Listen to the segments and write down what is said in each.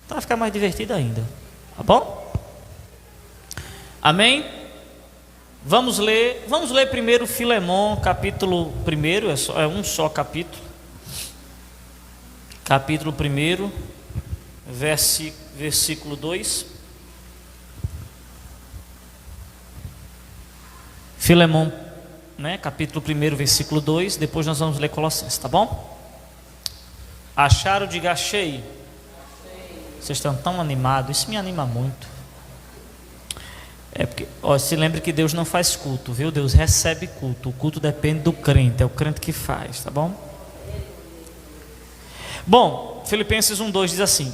Então vai ficar mais divertido ainda. Tá bom? Amém? Vamos ler primeiro Filemon, capítulo 1, é um só capítulo. Capítulo 1, versículo 2. Filemon, né, capítulo 1, versículo 2. Depois nós vamos ler Colossenses, tá bom? Acharam? Diga achei. Vocês estão tão animados, isso me anima muito. É porque, se lembre que Deus não faz culto, viu? Deus recebe culto. O culto depende do crente, é o crente que faz, tá bom? Bom, Filipenses 1:2 diz assim: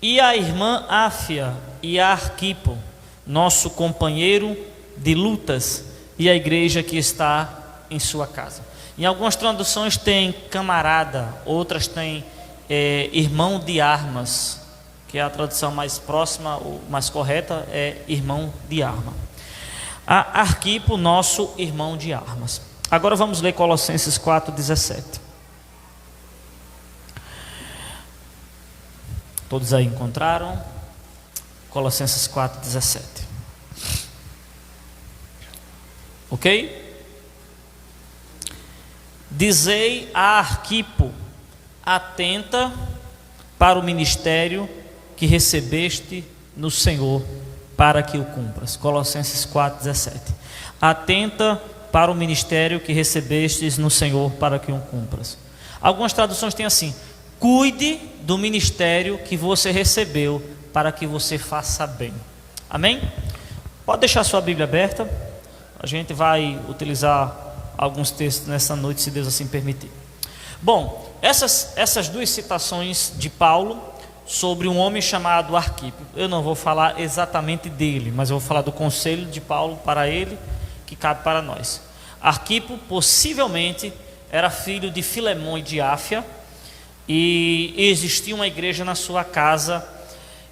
e a irmã Áfia e a Arquipo, nosso companheiro de lutas, e a igreja que está em sua casa. Em algumas traduções tem camarada, outras tem irmão de armas, que é a tradução mais próxima, ou mais correta, é irmão de arma. A Arquipo, nosso irmão de armas. Agora vamos ler Colossenses 4:17. Todos aí encontraram? Colossenses 4:17. Ok? Dizei a Arquipo, atenta para o ministério que recebeste no Senhor, para que o cumpras. Colossenses 4:17. Atenta para o ministério que recebestes no Senhor, para que o cumpras. Algumas traduções têm assim: cuide do ministério que você recebeu, para que você faça bem. Amém? Pode deixar sua Bíblia aberta. A gente vai utilizar alguns textos nessa noite, se Deus assim permitir. Bom, essas duas citações de Paulo sobre um homem chamado Arquipo. Eu não vou falar exatamente dele, mas eu vou falar do conselho de Paulo para ele, que cabe para nós. Arquipo possivelmente era filho de Filemon e de Áfia, e existia uma igreja na sua casa.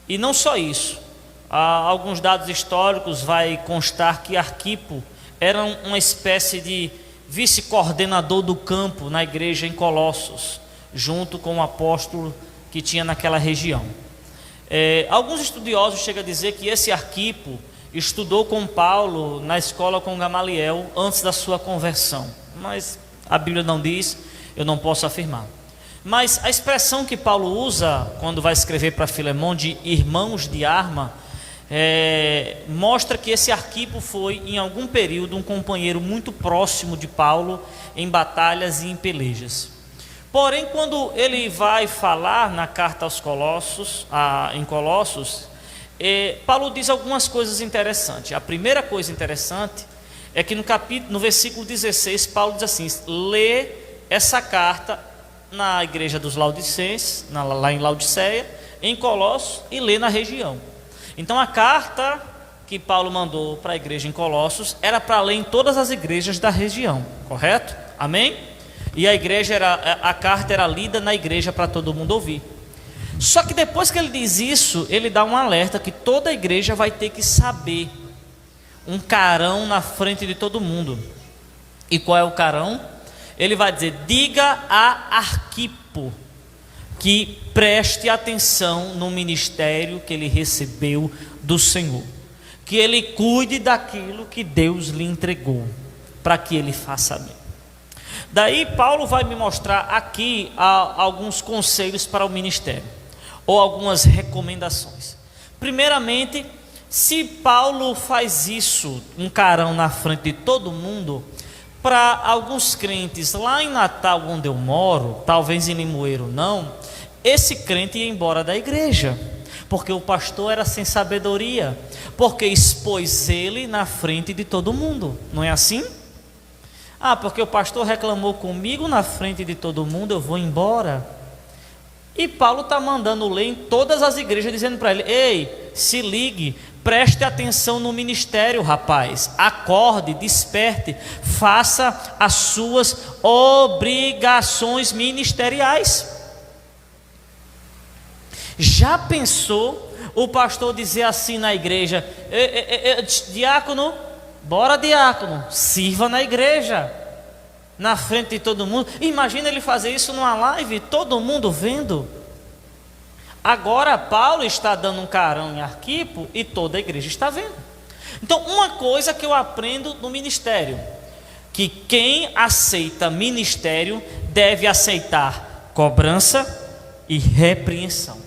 E não só isso, alguns dados históricos vai constar que Arquipo era uma espécie de vice-coordenador do campo na igreja em Colossos, junto com o apóstolo que tinha naquela região. Alguns estudiosos chegam a dizer que esse Arquipo estudou com Paulo na escola com Gamaliel antes da sua conversão, mas a Bíblia não diz, eu não posso afirmar. Mas a expressão que Paulo usa quando vai escrever para Filemon de irmãos de arma, mostra que esse Arquipo foi em algum período um companheiro muito próximo de Paulo em batalhas e em pelejas. Porém, quando ele vai falar na carta aos Colossos, em Colossos, Paulo diz algumas coisas interessantes. A primeira coisa interessante é que no versículo 16, Paulo diz assim: lê essa carta na igreja dos Laodicenses, lá em Laodiceia, em Colossos, e lê na região. Então a carta que Paulo mandou para a igreja em Colossos era para ler em todas as igrejas da região, correto? Amém? E a carta era lida na igreja para todo mundo ouvir. Só que depois que ele diz isso, ele dá um alerta que toda a igreja vai ter que saber. Um carão na frente de todo mundo. E qual é o carão? Ele vai dizer: diga a Arquipo que preste atenção no ministério que ele recebeu do Senhor, que ele cuide daquilo que Deus lhe entregou, para que ele faça bem. Daí Paulo vai me mostrar aqui alguns conselhos para o ministério, ou algumas recomendações. Primeiramente, se Paulo faz isso, um carão na frente de todo mundo, para alguns crentes lá em Natal, onde eu moro, talvez em Limoeiro não, esse crente ia embora da igreja, porque o pastor era sem sabedoria, porque expôs ele na frente de todo mundo. Não é assim? Porque o pastor reclamou comigo na frente de todo mundo, eu vou embora. E Paulo está mandando ler em todas as igrejas, dizendo para ele: ei, se ligue, preste atenção no ministério, rapaz, acorde, desperte, faça as suas obrigações ministeriais. Já pensou o pastor dizer assim na igreja: diácono, bora diácono, sirva na igreja, na frente de todo mundo? Imagina ele fazer isso numa live, todo mundo vendo. Agora Paulo está dando um carão em Arquipo e toda a igreja está vendo. Então, uma coisa que eu aprendo no ministério, que quem aceita ministério deve aceitar cobrança e repreensão.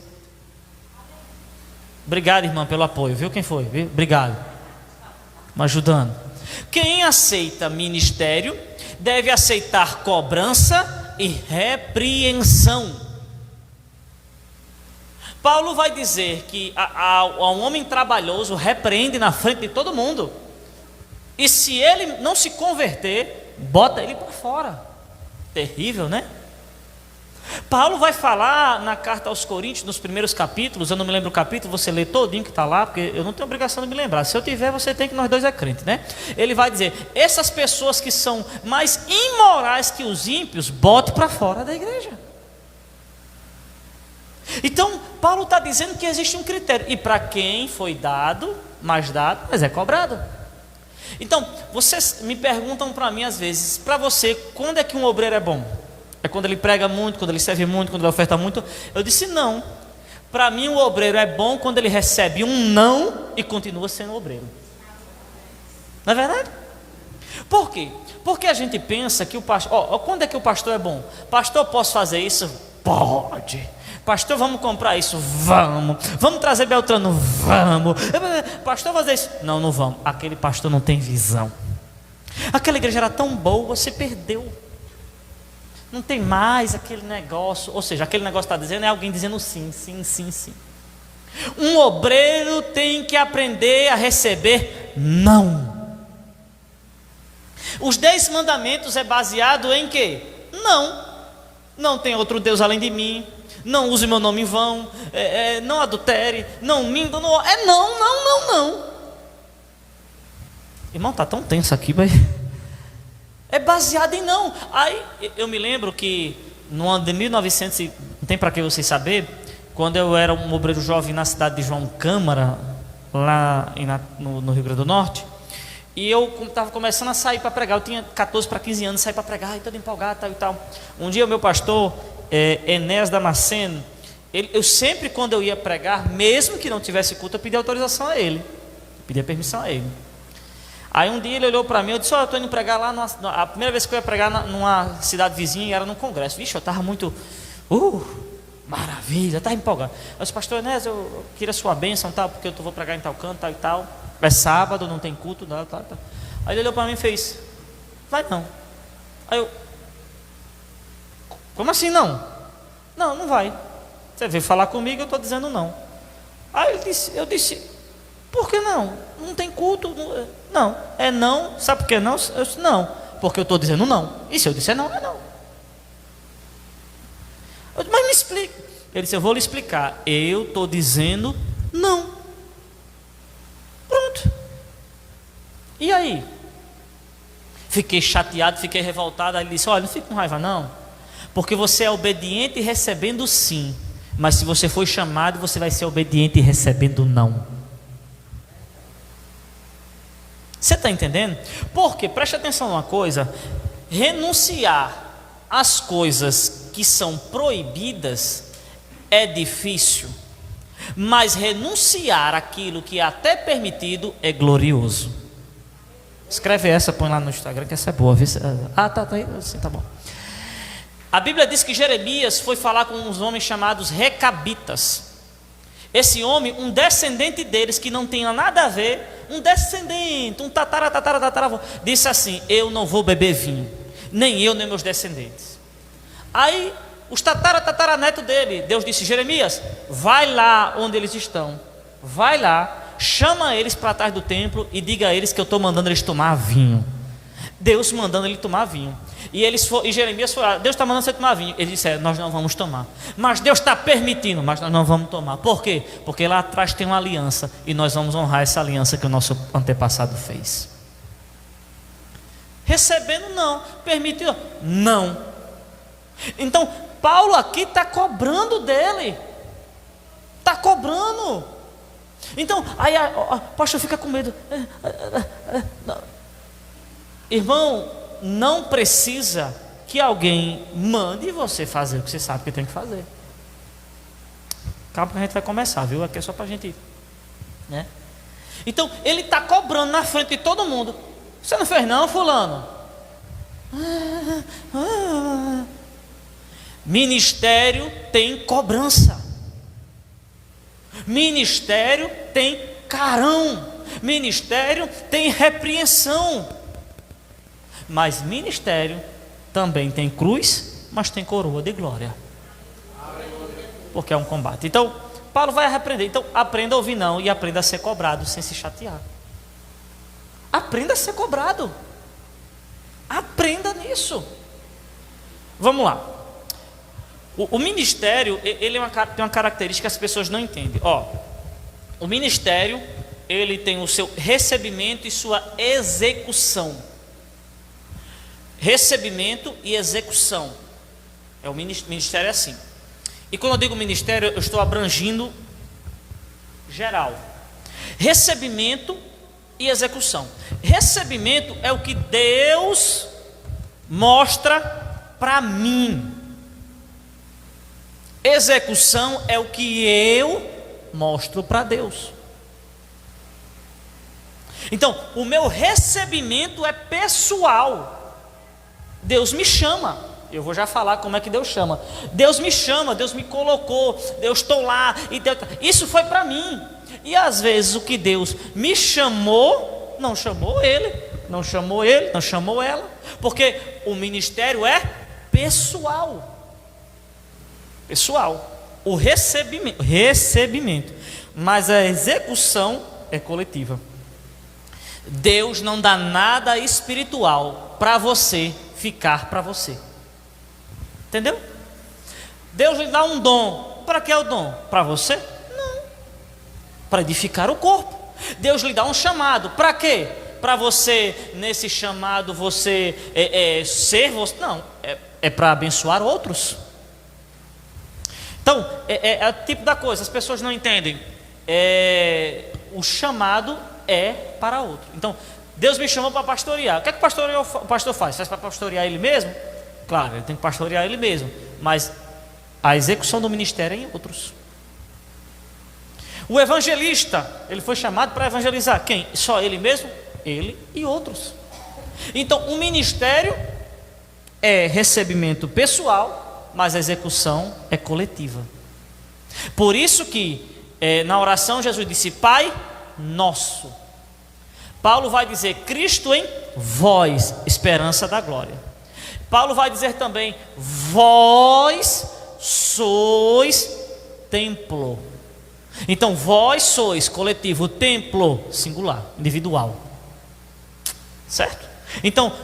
Obrigado, irmã, pelo apoio, viu quem foi? Viu? Obrigado, me ajudando. Quem aceita ministério deve aceitar cobrança e repreensão. Paulo vai dizer que a um homem trabalhoso repreende na frente de todo mundo, e se ele não se converter, bota ele para fora. Terrível, né? Paulo vai falar na carta aos Coríntios, nos primeiros capítulos, eu não me lembro o capítulo, você lê todinho que está lá, porque eu não tenho obrigação de me lembrar. Se eu tiver, você tem, que nós dois é crente, né? Ele vai dizer, essas pessoas que são mais imorais que os ímpios, bote para fora da igreja. Então, Paulo está dizendo que existe um critério, e para quem foi dado, mais dado, mas é cobrado. Então, vocês me perguntam para mim às vezes, para você, quando é que um obreiro é bom? É quando ele prega muito, quando ele serve muito, quando ele oferta muito? Eu disse não. Para mim o obreiro é bom quando ele recebe um não e continua sendo obreiro. Não é verdade? Por quê? Porque a gente pensa que o pastor... quando é que o pastor é bom? Pastor, posso fazer isso? Pode. Pastor, vamos comprar isso? Vamos. Vamos trazer Beltrano? Vamos. Pastor, fazer isso? Não, não vamos. Aquele pastor não tem visão. Aquela igreja era tão boa, você perdeu. Não tem mais aquele negócio. Ou seja, aquele negócio está dizendo é alguém dizendo sim, sim, sim, sim. Um obreiro tem que aprender a receber não. Os 10 mandamentos é baseado em quê? Não. Não tem outro Deus além de mim. Não use meu nome em vão. Não adultere. Não minta. Não. Não. Irmão, está tão tenso aqui, mas... É baseado em não. Aí eu me lembro que no ano de 1900, não tem para que vocês saber, quando eu era um obreiro jovem na cidade de João Câmara, lá no Rio Grande do Norte, e eu estava começando a sair para pregar. Eu tinha 14 para 15 anos, saí para pregar, todo empolgado, tal e tal. Um dia o meu pastor, Enéas Damasceno, eu sempre quando eu ia pregar, mesmo que não tivesse culto, eu pedia autorização a ele, pedia permissão a ele. Aí um dia ele olhou para mim, eu disse, eu estou indo pregar lá, a primeira vez que eu ia pregar numa cidade vizinha, era num congresso. Vixe, eu estava muito, maravilha, estava empolgado. Eu disse, pastor Enéas, eu queria sua bênção, tal, porque eu vou pregar em tal canto, tal e tal. É sábado, não tem culto, tal. Aí ele olhou para mim e fez, vai não. Aí eu, como assim não? Não vai. Você veio falar comigo, eu estou dizendo não. Aí eu disse, por que não? Não tem culto. Não, é não. Sabe por que não? Eu disse, não, porque eu estou dizendo não. E se eu disser não, é não. Eu disse, mas me explique. Ele disse, eu vou lhe explicar. Eu estou dizendo não. Pronto. E aí? Fiquei chateado, fiquei revoltado. Aí ele disse, olha, não fique com raiva não, porque você é obediente recebendo sim, mas se você for chamado, você vai ser obediente recebendo não. Você está entendendo? Porque, preste atenção numa coisa, renunciar às coisas que são proibidas é difícil, mas renunciar àquilo que é até permitido é glorioso. Escreve essa, põe lá no Instagram, que essa é boa. Tá aí, assim, tá bom. A Bíblia diz que Jeremias foi falar com uns homens chamados recabitas. Esse homem, um descendente deles, que não tinha nada a ver, um descendente, um tataravô, disse assim, eu não vou beber vinho, nem eu, nem meus descendentes. Aí, os tataranetos dele, Deus disse, Jeremias, vai lá onde eles estão, vai lá, chama eles para trás do templo e diga a eles que eu estou mandando eles tomar vinho. Deus mandando ele tomar vinho. E Jeremias foi lá, Deus está mandando você tomar vinho. Eles disseram, nós não vamos tomar. Mas Deus está permitindo, mas nós não vamos tomar. Por quê? Porque lá atrás tem uma aliança, e nós vamos honrar essa aliança que o nosso antepassado fez. Recebendo não, permitindo não. Então Paulo aqui está cobrando dele. Está cobrando. Então, aí pastor fica com medo. Irmão, não precisa que alguém mande você fazer o que você sabe que tem que fazer. Calma que a gente vai começar, viu? Aqui é só para a gente, né? Então, ele está cobrando na frente de todo mundo. Você não fez não, fulano? Ministério tem cobrança. Ministério tem carão. Ministério tem repreensão. Mas ministério também tem cruz, mas tem coroa de glória. Porque é um combate. Então, Paulo vai repreender. Então, aprenda a ouvir não e aprenda a ser cobrado sem se chatear. Aprenda a ser cobrado. Aprenda nisso. Vamos lá. O ministério, ele tem uma característica que as pessoas não entendem. O ministério, ele tem o seu recebimento e sua execução. Recebimento e execução. O ministério é assim. E quando eu digo ministério, eu estou abrangindo geral. Recebimento e execução. Recebimento é o que Deus mostra para mim. Execução é o que eu mostro para Deus. Então, o meu recebimento é pessoal. Deus me chama. Eu vou já falar como é que Deus chama. Deus me chama, Deus me colocou, Deus estou lá. Isso foi para mim. E às vezes o que Deus me chamou, não chamou ele, não chamou ele, não chamou ela. Porque o ministério é pessoal. Pessoal. O recebimento. Mas a execução é coletiva. Deus não dá nada espiritual para você ficar para você. Entendeu? Deus lhe dá um dom. Para que é o dom? Para você? Não. Para edificar o corpo. Deus lhe dá um chamado. Para quê? Para você, nesse chamado, você ser você? Não. É para abençoar outros. Então, é o tipo da coisa. As pessoas não entendem. O chamado é para outro. Então, Deus me chamou para pastorear. O que é que o pastor faz? Faz para pastorear ele mesmo? Claro, ele tem que pastorear ele mesmo, mas a execução do ministério é em outros. O evangelista, ele foi chamado para evangelizar quem? Só ele mesmo? Ele e outros. Então, o ministério é recebimento pessoal, mas a execução é coletiva. Por isso que na oração Jesus disse: Pai nosso. Paulo vai dizer: Cristo em vós, esperança da glória. Paulo vai dizer também: vós sois templo. Então, vós sois coletivo, templo singular, individual. Certo? Então,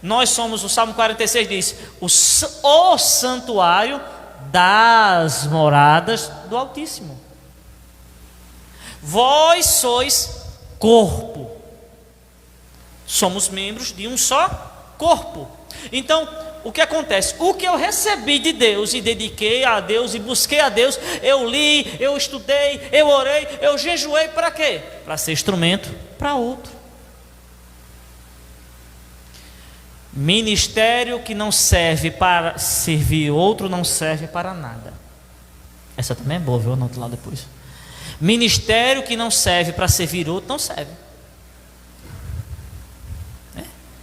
nós somos, o Salmo 46 diz: o santuário das moradas do Altíssimo. Vós sois corpo. Somos membros de um só corpo. Então, o que acontece? O que eu recebi de Deus e dediquei a Deus e busquei a Deus, eu li, eu estudei, eu orei, eu jejuei para quê? Para ser instrumento para outro. Ministério que não serve para servir outro não serve para nada. Essa também é boa, viu? Anoto lá depois. Ministério que não serve para servir outro não serve.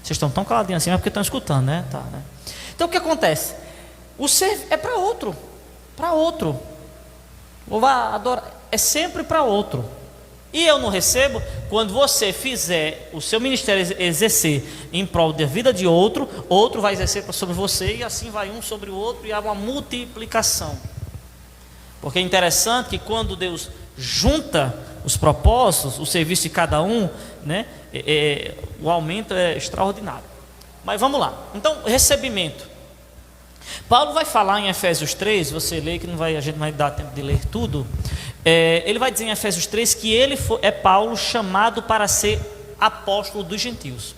Vocês estão tão caladinhos assim, mas porque estão escutando, né? Tá, né? Então o que acontece? O ser é para outro. Para outro. Louvar, adorar, é sempre para outro. E eu não recebo quando você fizer o seu ministério exercer em prol da vida de outro, outro vai exercer sobre você e assim vai um sobre o outro e há uma multiplicação. Porque é interessante que quando Deus junta os propósitos, o serviço de cada um, né, o aumento é extraordinário. Mas vamos lá. Então, recebimento. Paulo vai falar em Efésios 3, você lê que a gente não vai dar tempo de ler tudo. Ele vai dizer em Efésios 3 que Paulo chamado para ser apóstolo dos gentios.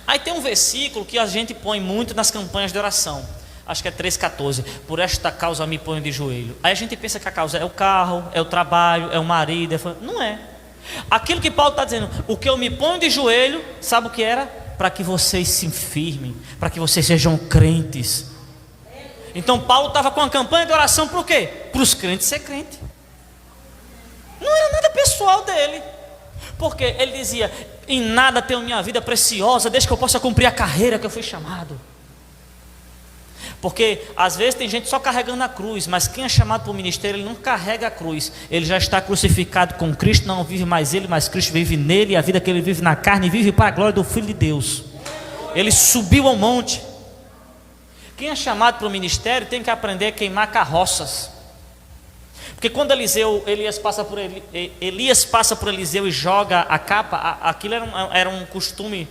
Aí tem um versículo que a gente põe muito nas campanhas de oração. Acho que é 3,14. Por esta causa me ponho de joelho. Aí a gente pensa que a causa é o carro, é o trabalho, é o marido. Não é. Aquilo que Paulo está dizendo, o que eu me ponho de joelho, sabe o que era? Para que vocês se firmem, para que vocês sejam crentes. Então Paulo estava com a campanha de oração para o quê? Para os crentes ser crente. pessoal dele. Porque ele dizia: em nada tenho minha vida preciosa, desde que eu possa cumprir a carreira que eu fui chamado. Porque às vezes tem gente só carregando a cruz, mas quem é chamado para o ministério, ele não carrega a cruz. Ele já está crucificado com Cristo, não vive mais ele, mas Cristo vive nele, e a vida que ele vive na carne, vive para a glória do Filho de Deus. Ele subiu ao monte. Quem é chamado para o ministério tem que aprender a queimar carroças. Porque quando Elias passa por Eliseu e joga a capa, aquilo era um costume.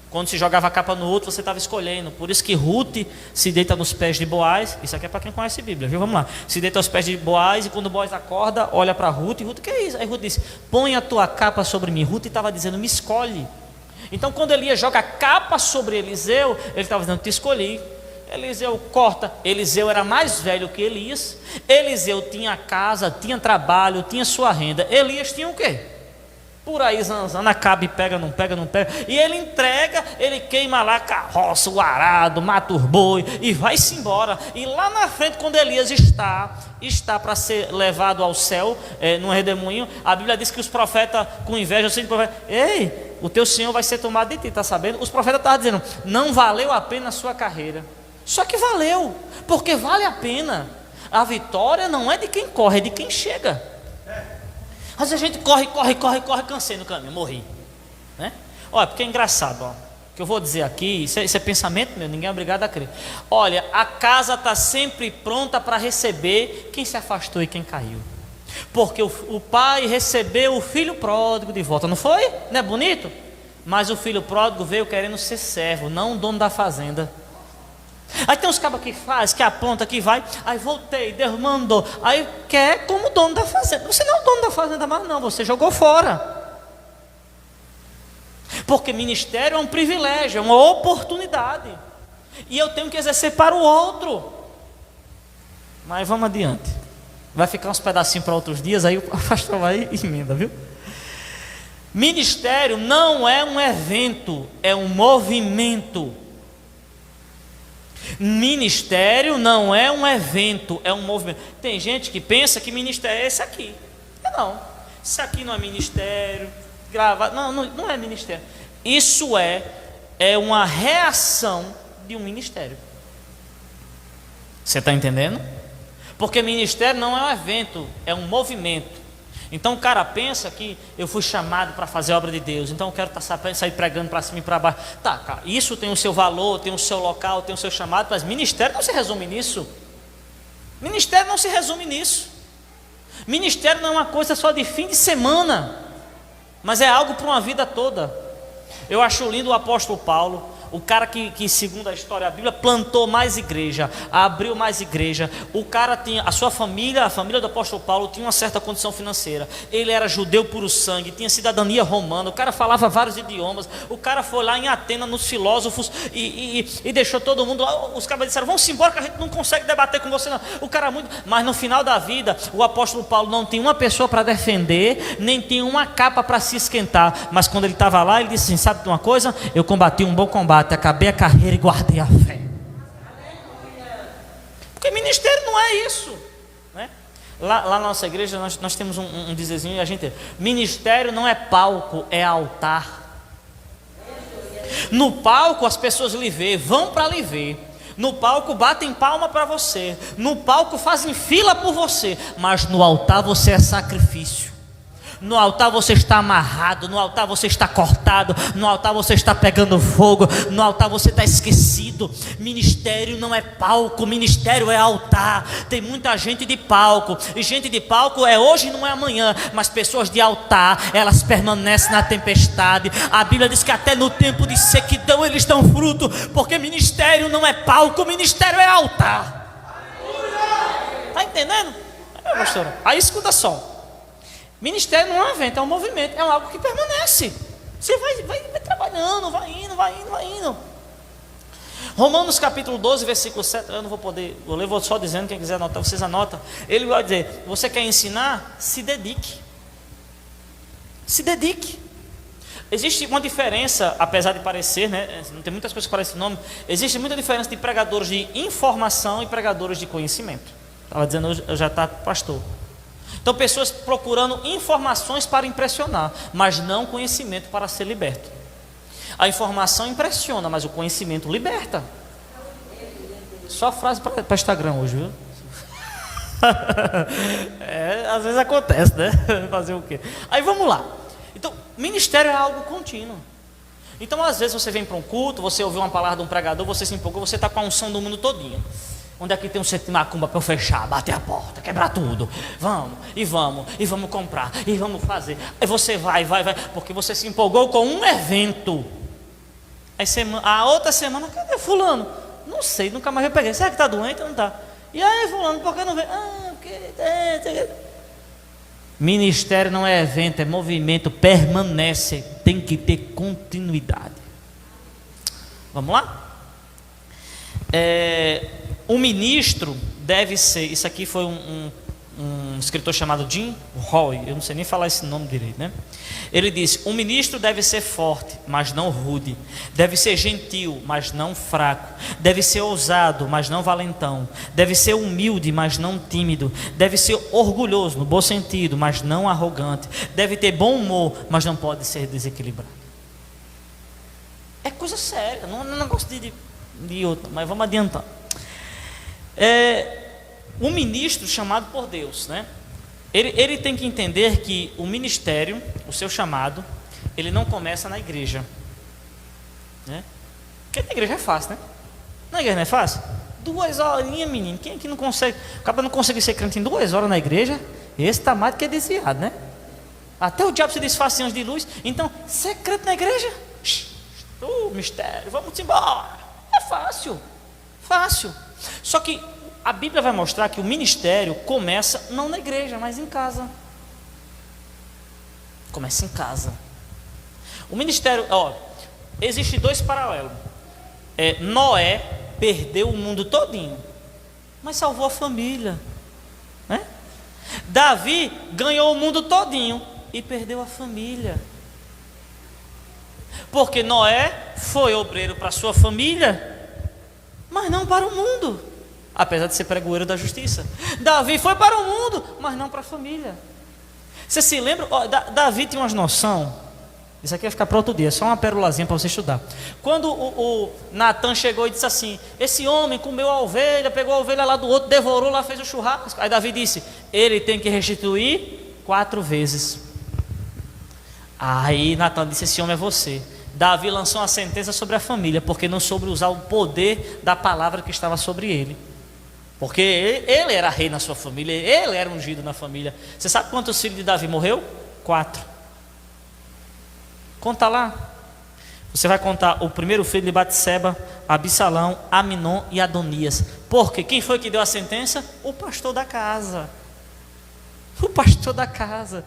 Quando se jogava a capa no outro, você estava escolhendo. Por isso que Ruth se deita nos pés de Boaz. Isso aqui é para quem conhece a Bíblia, viu? Vamos lá. Se deita aos pés de Boaz, e quando Boaz acorda, olha para Ruth. E Ruth, o que é isso? Aí Ruth diz: põe a tua capa sobre mim. Ruth estava dizendo: me escolhe. Então quando Elias joga a capa sobre Eliseu, ele estava dizendo: te escolhi. Eliseu corta. Eliseu era mais velho que Elias. Eliseu tinha casa, tinha trabalho, tinha sua renda. Elias tinha o quê? Por aí zanzando, acaba e pega, não pega, não pega. E ele entrega, ele queima lá a carroça, o arado, mata os boi e vai-se embora. E lá na frente, quando Elias está para ser levado ao céu, num redemoinho, a Bíblia diz que os profetas, com inveja, o profeta: ei, o teu Senhor vai ser tomado de ti, está sabendo? Os profetas estavam dizendo: não valeu a pena a sua carreira. Só que valeu, porque vale a pena. A vitória não é de quem corre, é de quem chega. Às vezes a gente corre, cansei no caminho, morri, né? Olha, porque é engraçado, ó, que eu vou dizer aqui, isso é pensamento meu, ninguém é obrigado a crer. Olha, a casa está sempre pronta para receber quem se afastou e quem caiu. Porque o pai recebeu o filho pródigo de volta, não foi? Não é bonito? Mas o filho pródigo veio querendo ser servo, não o dono da fazenda. Aí tem uns cabos que faz, que aponta, que vai. Aí voltei, Deus mandou. Aí quer como dono da fazenda. Você não é o dono da fazenda mais não, você jogou fora. Porque ministério é um privilégio, é uma oportunidade. E eu tenho que exercer para o outro. Mas vamos adiante. Vai ficar uns pedacinhos para outros dias, aí o pastor vai e emenda, viu? Ministério não é um evento, é um movimento. Ministério não é um evento, é um movimento. Tem gente que pensa que ministério é esse aqui. Não, isso aqui não é ministério. Não é ministério. Isso é uma reação de um ministério. Você está entendendo? Porque ministério não é um evento, é um movimento. Então o cara pensa que eu fui chamado para fazer a obra de Deus, então eu quero sair pregando para cima e para baixo. Tá, cara, isso tem o seu valor, tem o seu local, tem o seu chamado, mas ministério não se resume nisso. Ministério não se resume nisso. Ministério não é uma coisa só de fim de semana, mas é algo para uma vida toda. Eu acho lindo o apóstolo Paulo. O cara que, segundo a história da Bíblia, plantou mais igreja, abriu mais igreja. O cara tinha, a sua família, a família do apóstolo Paulo tinha uma certa condição financeira. Ele era judeu puro sangue, tinha cidadania romana. O cara falava vários idiomas. O cara foi lá em Atenas nos filósofos e deixou todo mundo lá. Os caras disseram: vamos embora que a gente não consegue debater com você não. O cara muito... Mas no final da vida, o apóstolo Paulo não tinha uma pessoa para defender, nem tinha uma capa para se esquentar. Mas quando ele estava lá, ele disse assim: sabe de uma coisa? Eu combati um bom combate, acabei a carreira e guardei a fé. Porque ministério não é isso, né? Lá na nossa igreja nós temos um dizerzinho e a gente: ministério não é palco, é altar. No palco as pessoas lhe vê, vão para lhe ver. No palco batem palma para você. No palco fazem fila por você. Mas no altar você é sacrifício. No altar você está amarrado, no altar você está cortado, no altar você está pegando fogo, no altar você está esquecido. Ministério não é palco, ministério é altar. Tem muita gente de palco, e gente de palco é hoje e não é amanhã, mas pessoas de altar, elas permanecem na tempestade. A Bíblia diz que até no tempo de sequidão eles dão fruto, porque ministério não é palco, ministério é altar. Está entendendo? Pastor, aí escuta só. Ministério não é um evento, é um movimento, é algo que permanece. Você vai trabalhando, vai indo. Romanos capítulo 12, versículo 7, eu não vou poder, eu vou só dizendo, quem quiser anotar, vocês anotam. Ele vai dizer: você quer ensinar? Se dedique. Se dedique. Existe uma diferença, apesar de parecer, né? Não tem muitas coisas que parecem nome. Existe muita diferença de pregadores de informação e pregadores de conhecimento. Estava dizendo, eu já está pastor. Então, pessoas procurando informações para impressionar, mas não conhecimento para ser liberto. A informação impressiona, mas o conhecimento liberta. Só frase para Instagram hoje, viu? Às vezes acontece, né? Fazer o quê? Aí vamos lá. Então, ministério é algo contínuo. Então, às vezes você vem para um culto, você ouviu uma palavra de um pregador, você se empolgou, você está com a unção do mundo todinho. Onde é que tem um centro de macumba para eu fechar, bater a porta, quebrar tudo? Vamos comprar, e vamos fazer. Aí você vai, porque você se empolgou com um evento. Aí a outra semana, cadê fulano? Não sei, nunca mais eu peguei. Será que está doente ou não está? E aí, fulano, por que não vem? Ministério não é evento, é movimento, permanece, tem que ter continuidade. Vamos lá? O ministro deve ser, isso aqui foi um escritor chamado Jim Roy, eu não sei nem falar esse nome direito, né? Ele disse: o ministro deve ser forte, mas não rude, deve ser gentil, mas não fraco, deve ser ousado, mas não valentão, deve ser humilde, mas não tímido, deve ser orgulhoso, no bom sentido, mas não arrogante, deve ter bom humor, mas não pode ser desequilibrado. É coisa séria, não é negócio de outro, mas vamos adiantar. Um ministro chamado por Deus, né? Ele tem que entender que o ministério, o seu chamado, ele não começa na igreja, né? Porque na igreja é fácil, né? Na igreja não é fácil? 2 horinhas, menino. Quem aqui não consegue? Acaba não conseguir ser crente em 2 horas na igreja. Esse está mais do que desviado, né? Até o diabo se desfaz em anos de luz. Então, ser crente na igreja? Mistério, vamos embora. É fácil. Só que a Bíblia vai mostrar que o ministério começa não na igreja, mas em casa. Começa em casa. O ministério, existe 2 paralelos. Noé perdeu o mundo todinho, mas salvou a família, né? Davi ganhou o mundo todinho e perdeu a família. Porque Noé foi obreiro para a sua família, mas não para o mundo, apesar de ser pregoeiro da justiça. Davi foi para o mundo, mas não para a família. Você se lembra? Davi tinha umas noção. Isso aqui vai ficar para outro dia, só uma perolazinha para você estudar. Quando o Natan chegou e disse assim: esse homem comeu a ovelha, pegou a ovelha lá do outro, devorou lá, fez o churrasco. Aí Davi disse: ele tem que restituir 4 vezes. Aí Natan disse: esse homem é você. Davi lançou uma sentença sobre a família, porque não soube usar o poder da palavra que estava sobre ele. Porque ele era rei na sua família, ele era ungido na família. Você sabe quantos filhos de Davi morreu? 4. Conta lá. Você vai contar o primeiro filho de Batseba, Absalão, Aminon e Adonias. Por quê? Quem foi que deu a sentença? O pastor da casa. O pastor da casa.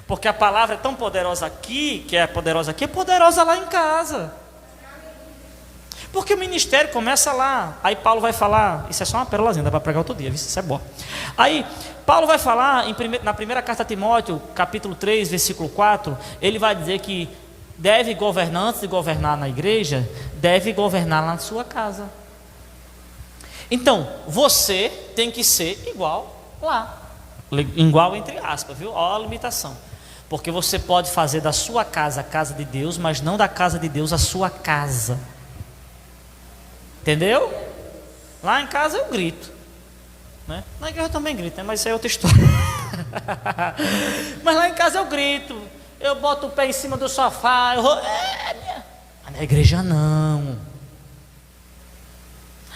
Porque a palavra é tão poderosa aqui, que é poderosa aqui, é poderosa lá em casa. Porque o ministério começa lá. Aí Paulo vai falar, isso é só uma pérolazinha, dá para pregar outro dia, isso é bom. Aí Paulo vai falar na primeira carta a Timóteo, capítulo 3, versículo 4, ele vai dizer que antes de governar na igreja, deve governar na sua casa. Então, você tem que ser igual lá. Igual entre aspas, viu? Olha a limitação. Porque você pode fazer da sua casa a casa de Deus, mas não da casa de Deus a sua casa. Entendeu? Lá em casa eu grito, né? Na igreja eu também grito, né? Mas isso é outra história. Mas lá em casa eu grito, eu boto o pé em cima do sofá, mas na igreja não.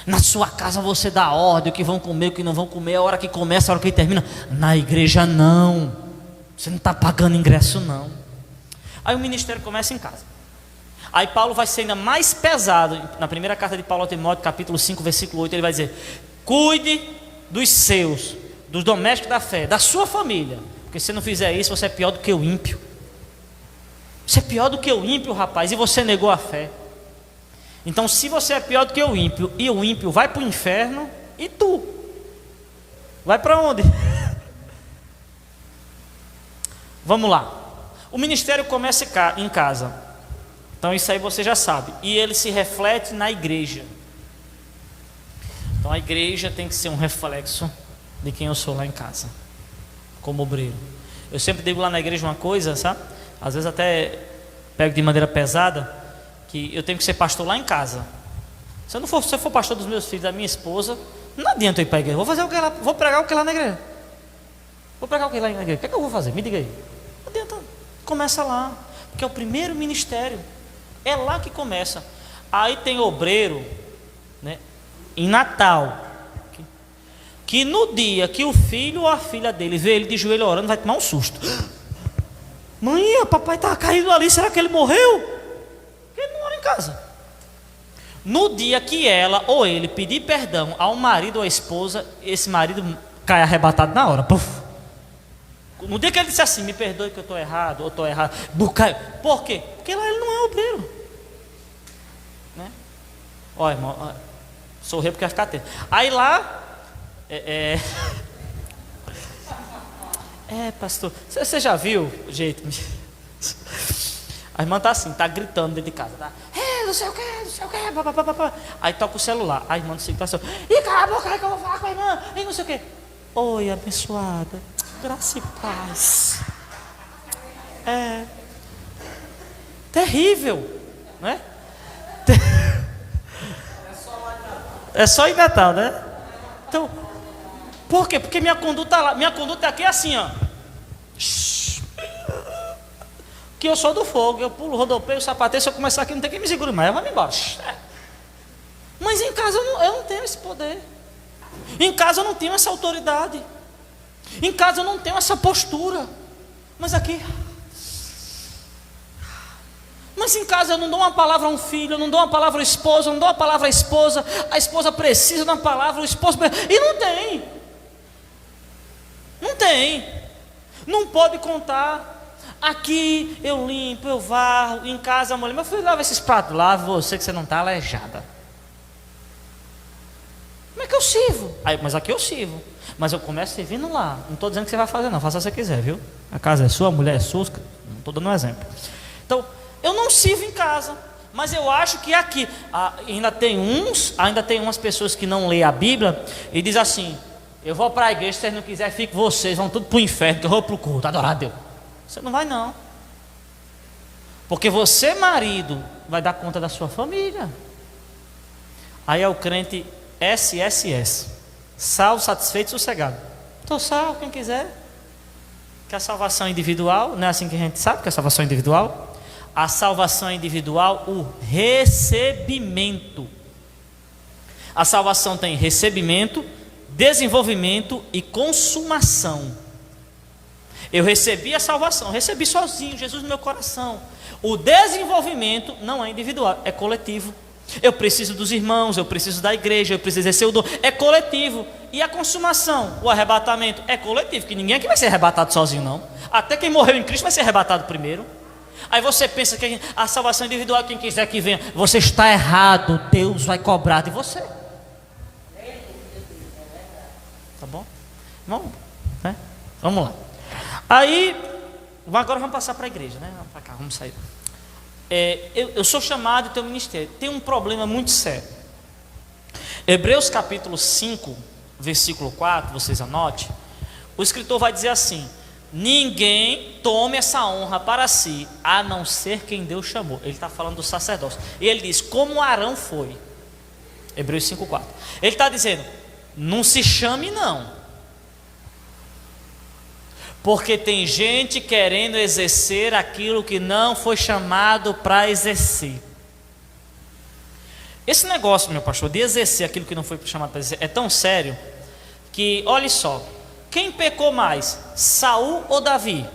Na sua casa você dá ordem, o que vão comer, o que não vão comer, a hora que começa, a hora que termina. Na igreja não. Você não está pagando ingresso não. Aí o ministério começa em casa. Aí Paulo vai ser ainda mais pesado. Na primeira carta de Paulo a Timóteo, capítulo 5, versículo 8, ele vai dizer: cuide dos seus, dos domésticos da fé, da sua família. Porque se não fizer isso, você é pior do que o ímpio. Você é pior do que o ímpio, rapaz, e você negou a fé. Então, se você é pior do que o ímpio, e o ímpio vai para o inferno, e tu? Vai para onde? Vamos lá. O ministério começa em casa. Então, isso aí você já sabe. E ele se reflete na igreja. Então, a igreja tem que ser um reflexo de quem eu sou lá em casa. como obreiro. Eu sempre digo lá na igreja uma coisa, sabe? Às vezes até pego de maneira pesada, que eu tenho que ser pastor lá em casa. Se eu for pastor dos meus filhos, da minha esposa, não adianta eu ir para a igreja. Vou fazer o que lá? Vou pregar o que lá na igreja? Vou pregar o que lá na igreja? O que é que eu vou fazer? Me diga aí. Não adianta. Começa lá, porque é o primeiro ministério. É lá que começa. Aí tem obreiro, né, em Natal, que no dia que o filho ou a filha dele vê ele de joelho orando, vai tomar um susto. Mãe, o papai estava caído ali, será que ele morreu? Porque ele não ora em casa. No dia que ela ou ele pedir perdão ao marido ou à esposa, esse marido cai arrebatado na hora. Puf. No dia que ele disse assim, me perdoe que eu estou errado, ou estou errado, por quê? Porque lá ele não é obreiro, né? Olha, irmão, sorri porque vai ficar atento. Aí lá pastor, você já viu o jeito? A irmã está assim, está gritando dentro de casa, tá? Não sei o que, papapá. Aí toca o celular, a irmã do pastor, e cala a boca que eu vou falar com a irmã, e não sei o que. Oi, abençoada, graça e paz. É terrível, né? É só em Natal, né? Então, por quê? Porque minha conduta lá, minha conduta aqui é assim, ó. Que eu sou do fogo, eu pulo, rodopeio, sapateio, se eu começar aqui não tem quem me segure mais, eu vou me embora. Mas em casa eu não tenho esse poder. Em casa eu não tenho essa autoridade. Em casa eu não tenho essa postura. Mas aqui... Mas em casa eu não dou uma palavra a um filho, eu não dou uma palavra ao esposo, eu não dou uma palavra à esposa, a esposa precisa de uma palavra, o esposo precisa... E não tem. Não tem. Não pode contar. Aqui eu limpo, eu varro, em casa a mulher, meu filho, lava esses pratos, lava você que você não está aleijada. Como é que eu sirvo? Aí, mas aqui eu sirvo. Mas eu começo servindo lá. Não estou dizendo que você vai fazer não, faça se você quiser, viu? A casa é sua, a mulher é sua, não estou dando um exemplo. Então, eu não sirvo em casa, mas eu acho que aqui, ainda tem umas pessoas que não lêem a Bíblia e diz assim, eu vou para a igreja, se vocês não quiserem, fiquem vocês, vão tudo para o inferno, que eu vou para o culto, adorar a Deus. Você não vai não. Porque você, marido, vai dar conta da sua família. Aí é o crente SSS. Salvo, satisfeito, sossegado. Estou salvo, quem quiser. Que a salvação é individual, não é assim que a gente sabe que a salvação é individual? A salvação é individual, o recebimento. A salvação tem recebimento, desenvolvimento e consumação. Eu recebi a salvação, recebi sozinho, Jesus no meu coração. O desenvolvimento não é individual, é coletivo. Eu preciso dos irmãos, eu preciso da igreja, eu preciso exercer o dom, é coletivo. E a consumação, o arrebatamento, é coletivo, que ninguém aqui vai ser arrebatado sozinho não. Até quem morreu em Cristo vai ser arrebatado primeiro. Aí você pensa que a salvação individual, quem quiser que venha, você está errado, Deus vai cobrar de você. Tá bom? Vamos, né? Vamos lá. Aí, agora vamos passar para a igreja, né? Vamos para cá, vamos sair. Eu sou chamado e tenho ministério. Tem um problema muito sério. Hebreus capítulo 5, versículo 4, vocês anotem. O escritor vai dizer assim: ninguém tome essa honra para si, a não ser quem Deus chamou. Ele está falando do sacerdócio. E ele diz, como Arão foi. Hebreus 5, 4. Ele está dizendo, não se chame não. Porque tem gente querendo exercer aquilo que não foi chamado para exercer. Esse negócio, meu pastor, de exercer aquilo que não foi chamado para exercer, é tão sério que, olha só, quem pecou mais, Saul ou Davi?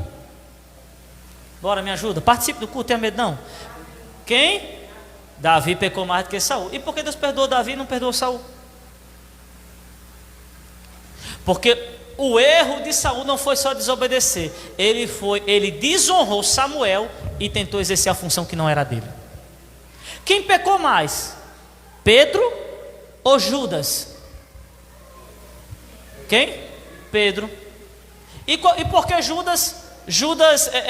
Bora, me ajuda, participe do culto, tenha medo não. Quem? Davi pecou mais do que Saul. E por que Deus perdoou Davi e não perdoou Saul? Porque o erro de Saul não foi só desobedecer, ele desonrou Samuel e tentou exercer a função que não era dele. Quem pecou mais? Pedro ou Judas? Quem? Pedro. E por que Judas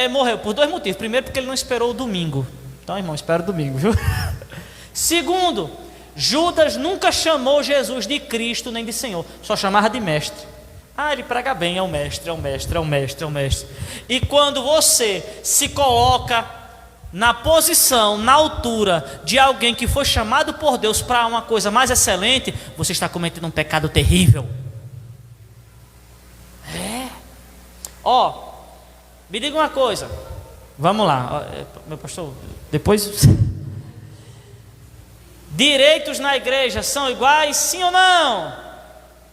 morreu? Por dois motivos. Primeiro, porque ele não esperou o domingo. Então, irmão, espera o domingo, viu? Segundo, Judas nunca chamou Jesus de Cristo nem de Senhor, só chamava de mestre. Ah, ele prega bem, é o mestre, é o mestre, é o mestre, é o mestre. E quando você se coloca na posição, na altura de alguém que foi chamado por Deus para uma coisa mais excelente, você está cometendo um pecado terrível. Me diga uma coisa. Vamos lá, meu pastor, depois... Direitos na igreja são iguais, sim ou não?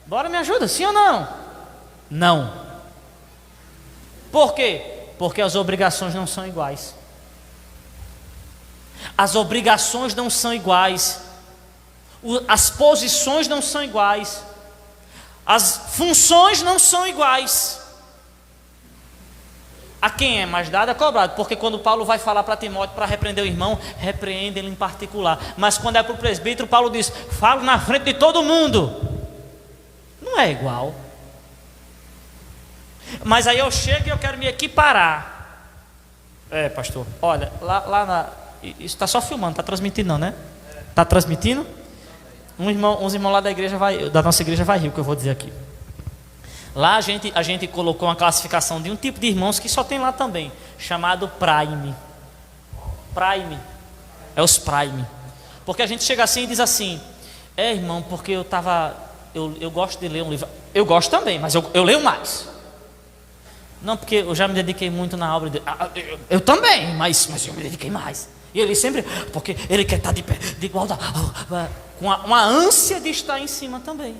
Bora, me ajuda, sim ou não? Não. Por quê? Porque as obrigações não são iguais. As obrigações não são iguais. As posições não são iguais. As funções não são iguais. A quem é mais dado é cobrado, porque quando Paulo vai falar para Timóteo para repreender o irmão, repreende ele em particular. Mas quando é para o presbítero, Paulo diz: falo na frente de todo mundo. Não é igual. Mas aí eu chego e eu quero me equiparar. Pastor, olha, isso está só filmando, está transmitindo não, né? Está transmitindo? Uns irmãos lá da nossa igreja vai rir o que eu vou dizer aqui. Lá a gente colocou uma classificação de um tipo de irmãos que só tem lá também, chamado Prime. Prime. É os Prime. Porque a gente chega assim e diz assim: irmão, porque eu gosto de ler um livro. Eu gosto também, mas eu leio mais. Não, porque eu já me dediquei muito na obra dele. Eu também, mas eu me dediquei mais. E ele sempre, porque ele quer estar de igualdade, com uma ânsia de estar em cima também.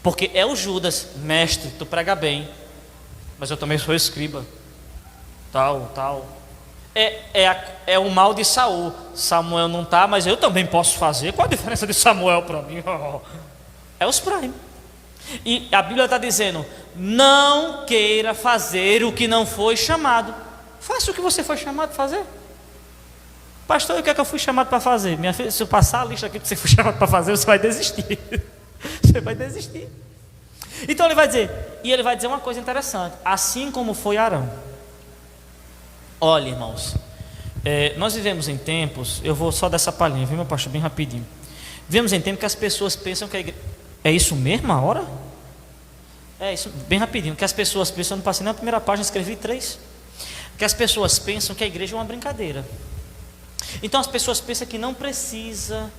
Porque é o Judas: mestre, tu prega bem, mas eu também sou escriba. Tal. É o mal de Saul. Samuel não está, mas eu também posso fazer. Qual a diferença de Samuel para mim? É os Prime. E a Bíblia está dizendo: não queira fazer o que não foi chamado. Faça o que você foi chamado para fazer. Pastor, o que é que eu fui chamado para fazer? Minha filha, se eu passar a lista aqui que você foi chamado para fazer, você vai desistir. Você vai desistir. Então ele vai dizer uma coisa interessante: assim como foi Arão. Olha, irmãos, nós vivemos em tempos, eu vou só dessa palhinha, viu, meu pastor, bem rapidinho. Vivemos em tempos que as pessoas pensam que a igreja... É isso mesmo a hora? É isso, bem rapidinho, que as pessoas pensam, eu não passei na primeira página, escrevi 3. Que as pessoas pensam que a igreja é uma brincadeira. Então as pessoas pensam que não precisa.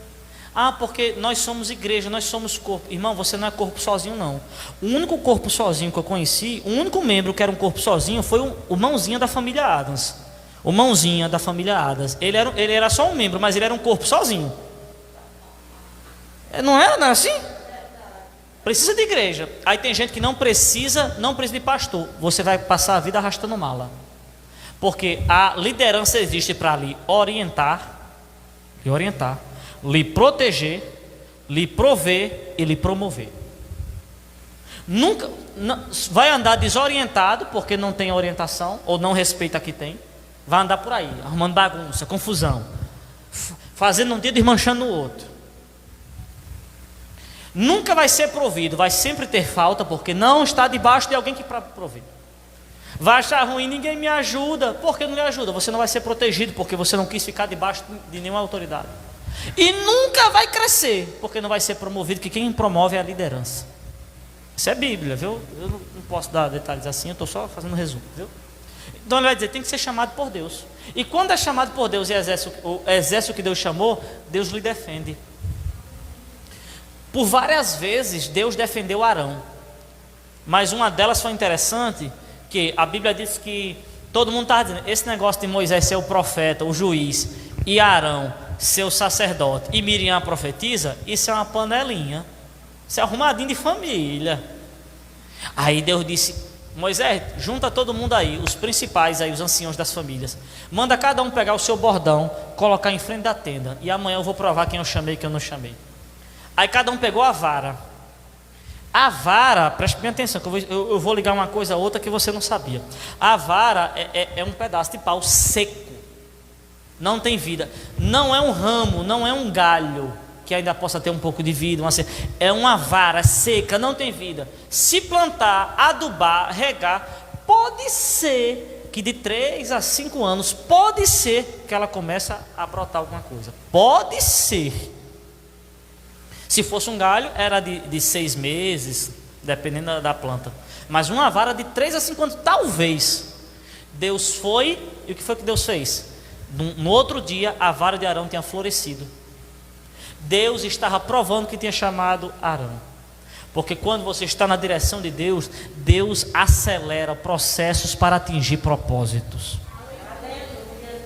Porque nós somos igreja, nós somos corpo. Irmão, você não é corpo sozinho não. O único corpo sozinho que eu conheci, o único membro que era um corpo sozinho foi o mãozinha da família Adams. O mãozinha da família Adams. Ele era só um membro, mas ele era um corpo sozinho. Não é assim? Precisa de igreja. Aí tem gente que não precisa de pastor. Você vai passar a vida arrastando mala. Porque a liderança existe para lhe orientar, lhe proteger, lhe prover e lhe promover. Nunca vai andar desorientado porque não tem orientação ou não respeita a que tem. Vai andar por aí, arrumando bagunça, confusão, fazendo um dia desmanchando o outro. Nunca vai ser provido, vai sempre ter falta porque não está debaixo de alguém que prover. Vai achar ruim, ninguém me ajuda. Por que não lhe ajuda? Você não vai ser protegido porque você não quis ficar debaixo de nenhuma autoridade. E nunca vai crescer porque não vai ser promovido, que quem promove é a liderança. Isso é Bíblia, viu? Eu não posso dar detalhes assim, eu estou só fazendo um resumo, viu? Então ele vai dizer, tem que ser chamado por Deus. E quando é chamado por Deus e exerce o que Deus chamou, Deus lhe defende. Por várias vezes Deus defendeu Arão, mas uma delas foi interessante, que a Bíblia diz que todo mundo estava dizendo, esse negócio de Moisés ser o profeta, o juiz, e Arão ser o sacerdote, e Miriam a profetisa, isso é uma panelinha, isso é arrumadinho de família. Aí Deus disse, Moisés, junta todo mundo aí, os principais aí, os anciãos das famílias, manda cada um pegar o seu bordão, colocar em frente da tenda, e amanhã eu vou provar quem eu chamei e quem eu não chamei. Aí cada um pegou a vara. A vara, preste bem atenção, que eu vou ligar uma coisa a outra que você não sabia. A vara é um pedaço de pau seco, não tem vida, não é um ramo, não é um galho que ainda possa ter um pouco de vida, é uma vara seca, não tem vida. Se plantar, adubar, regar, pode ser que de 3 a 5 anos, pode ser que ela comece a brotar alguma coisa, pode ser. Se fosse um galho, era de 6 meses, dependendo da planta. Mas uma vara de 3 a 5 anos, talvez. Deus foi, e o que foi que Deus fez? No outro dia, a vara de Arão tinha florescido. Deus estava provando que tinha chamado Arão. Porque quando você está na direção de Deus, Deus acelera processos para atingir propósitos.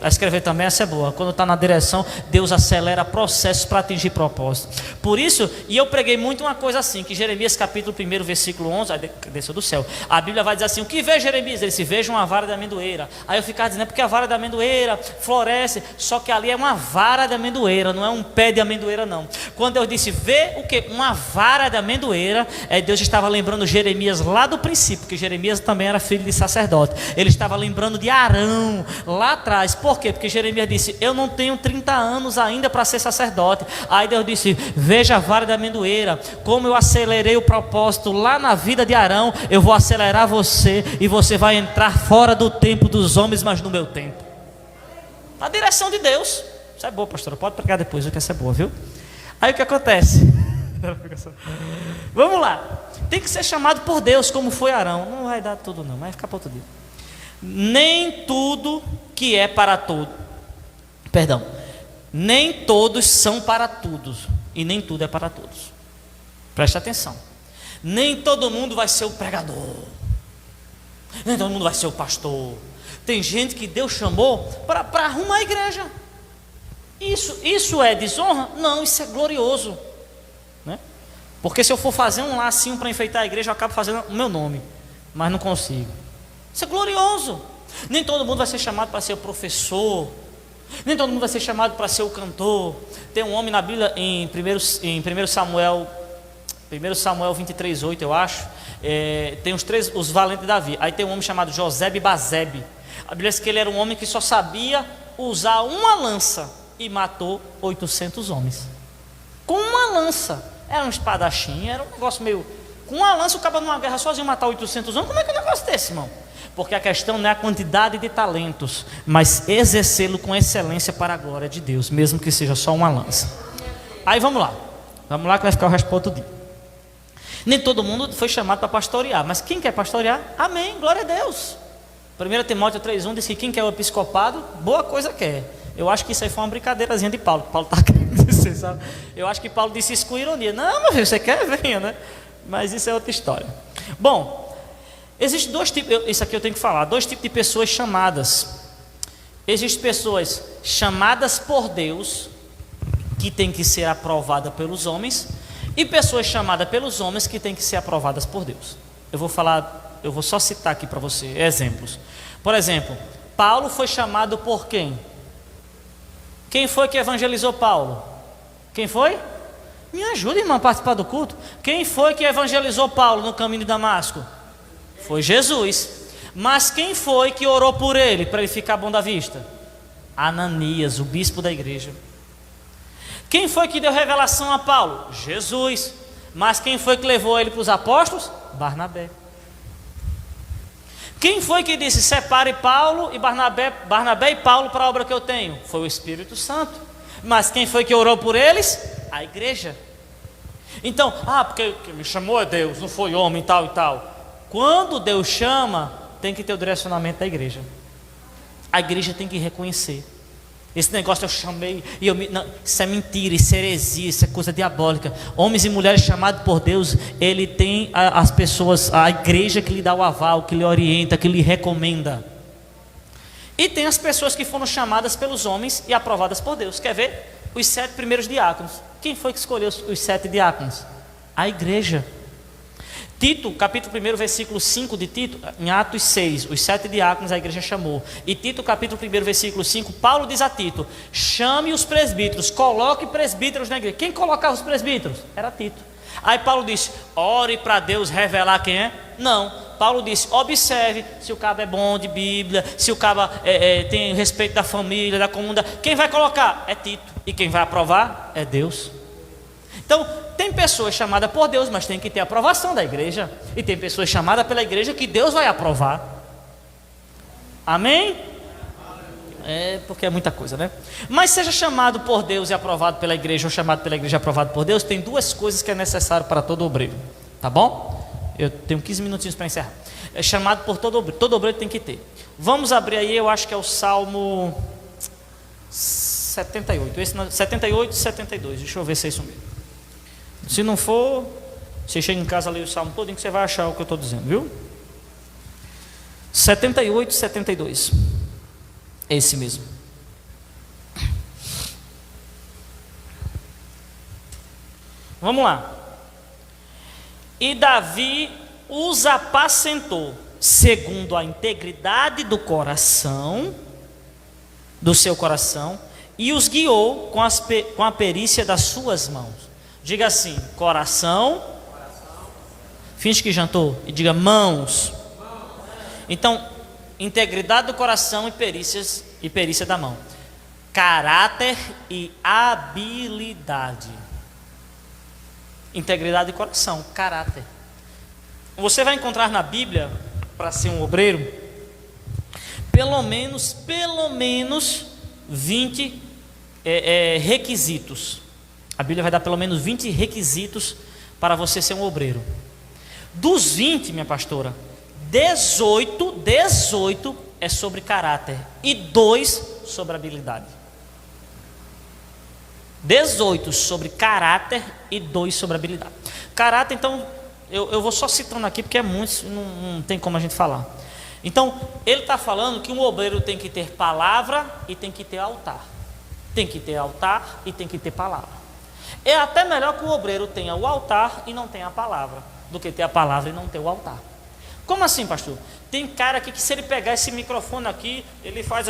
A escrever também, essa é boa. Quando está na direção, Deus acelera processos para atingir propósitos. Por isso, e eu preguei muito uma coisa assim, que Jeremias capítulo 1, versículo 11, aí desceu do céu, a Bíblia vai dizer assim, o que vê Jeremias? Ele se veja uma vara de amendoeira. Aí eu ficava dizendo, é porque a vara de amendoeira floresce, só que ali é uma vara de amendoeira, não é um pé de amendoeira não. Quando Deus disse, vê o que? Uma vara de amendoeira, Deus estava lembrando Jeremias lá do princípio, porque Jeremias também era filho de sacerdote. Ele estava lembrando de Arão, lá atrás. Por quê? Porque Jeremias disse, eu não tenho 30 anos ainda para ser sacerdote. Aí Deus disse, veja a vara da amendoeira, como eu acelerei o propósito lá na vida de Arão, eu vou acelerar você, e você vai entrar fora do tempo dos homens, mas no meu tempo. Na direção de Deus. Isso é boa, pastora, pode pregar depois, que essa é boa, viu? Aí o que acontece? Vamos lá. Tem que ser chamado por Deus, como foi Arão. Não vai dar tudo não, vai ficar para outro dia. Nem tudo que é para todos, nem todos são para todos, e nem tudo é para todos. Preste atenção. Nem todo mundo vai ser o pregador, nem todo mundo vai ser o pastor. Tem gente que Deus chamou para arrumar a igreja. Isso é desonra? Não, isso é glorioso, né? Porque se eu for fazer um lacinho para enfeitar a igreja, eu acabo fazendo o meu nome, mas não consigo. Isso é glorioso. Nem todo mundo vai ser chamado para ser o professor, nem todo mundo vai ser chamado para ser o cantor. Tem um homem na Bíblia em 1 Samuel 23:8, eu acho. Tem os valentes de Davi. Aí tem um homem chamado Josebe Bazebe. A Bíblia diz que ele era um homem que só sabia usar uma lança e matou 800 homens. Com uma lança. Era um espadachim, era um negócio meio... Com uma lança o cara numa guerra sozinho matar 800 homens. Como é que é um negócio desse, irmão? Porque a questão não é a quantidade de talentos, mas exercê-lo com excelência para a glória de Deus, mesmo que seja só uma lança. Aí vamos lá que vai ficar o resto para outro dia. Nem todo mundo foi chamado para pastorear, mas quem quer pastorear? Amém, glória a Deus. 1 Timóteo 3:1 diz que quem quer o episcopado, boa coisa quer. Eu acho que isso aí foi uma brincadeirazinha de Paulo. Paulo está querendo dizer, sabe? Eu acho que Paulo disse isso com ironia. Não, meu filho, você quer? Venha, né? Mas isso é outra história. Bom, existem dois tipos, isso aqui eu tenho que falar, dois tipos de pessoas chamadas. Existem pessoas chamadas por Deus, que tem que ser aprovada pelos homens, e pessoas chamadas pelos homens que têm que ser aprovadas por Deus. Eu vou só citar aqui para você exemplos. Por exemplo, Paulo foi chamado por quem? Quem foi que evangelizou Paulo? Quem foi? Me ajuda, irmão, a participar do culto. Quem foi que evangelizou Paulo no caminho de Damasco? Foi Jesus. Mas quem foi que orou por ele, para ele ficar bom da vista? Ananias, o bispo da igreja. Quem foi que deu revelação a Paulo? Jesus. Mas quem foi que levou ele para os apóstolos? Barnabé. Quem foi que disse, separe Paulo e Barnabé e Paulo para a obra que eu tenho? Foi o Espírito Santo. Mas quem foi que orou por eles? A igreja. Então, porque quem me chamou é Deus, não foi homem, tal e tal. Quando Deus chama, tem que ter o direcionamento da igreja. A igreja tem que reconhecer. Esse negócio eu chamei, não, isso é mentira, isso é heresia, isso é coisa diabólica. Homens e mulheres chamados por Deus, ele tem as pessoas, a igreja que lhe dá o aval, que lhe orienta, que lhe recomenda. E tem as pessoas que foram chamadas pelos homens e aprovadas por Deus. Quer ver? Os 7 primeiros diáconos. Quem foi que escolheu os 7 diáconos? A igreja. Tito, capítulo 1, versículo 5 de Tito, em Atos 6, os 7 diáconos a igreja chamou. E Tito, capítulo 1, versículo 5, Paulo diz a Tito, chame os presbíteros, coloque presbíteros na igreja. Quem colocava os presbíteros? Era Tito. Aí Paulo disse, ore para Deus revelar quem é. Não, Paulo disse, observe se o cabo é bom de Bíblia, se o cabo tem respeito da família, da comunidade. Quem vai colocar? É Tito. E quem vai aprovar? É Deus. Então, tem pessoas chamadas por Deus, mas tem que ter a aprovação da igreja. E tem pessoas chamadas pela igreja que Deus vai aprovar. Amém? Porque é muita coisa, né? Mas seja chamado por Deus e aprovado pela igreja, ou chamado pela igreja e aprovado por Deus, tem duas coisas que é necessário para todo obreiro. Tá bom? Eu tenho 15 minutinhos para encerrar. É chamado por todo obreiro. Todo obreiro tem que ter. Vamos abrir aí, eu acho que é o Salmo 78. 78 e 72. Deixa eu ver se é isso mesmo. Se não for, você chega em casa, lê o Salmo todo, que você vai achar o que eu estou dizendo, viu? 78 e 72. Esse mesmo. Vamos lá. E Davi os apacentou segundo a integridade do coração, do seu coração, e os guiou com a perícia das suas mãos. Diga assim: coração, finge que jantou, e diga mãos. Então, integridade do coração e perícia da mão. Caráter e habilidade. Integridade de coração, caráter. Você vai encontrar na Bíblia, para ser um obreiro, pelo menos 20 requisitos. A Bíblia vai dar pelo menos 20 requisitos para você ser um obreiro. Dos 20, minha pastora, 18 é sobre caráter e 2 sobre habilidade. 18 sobre caráter e 2 sobre habilidade. Caráter, então, eu vou só citando aqui porque é muito, não tem como a gente falar. Então, ele está falando que um obreiro tem que ter palavra e tem que ter altar. Tem que ter altar e tem que ter palavra. É até melhor que o obreiro tenha o altar e não tenha a palavra, do que ter a palavra e não ter o altar. Como assim, pastor? Tem cara aqui que se ele pegar esse microfone aqui, ele faz...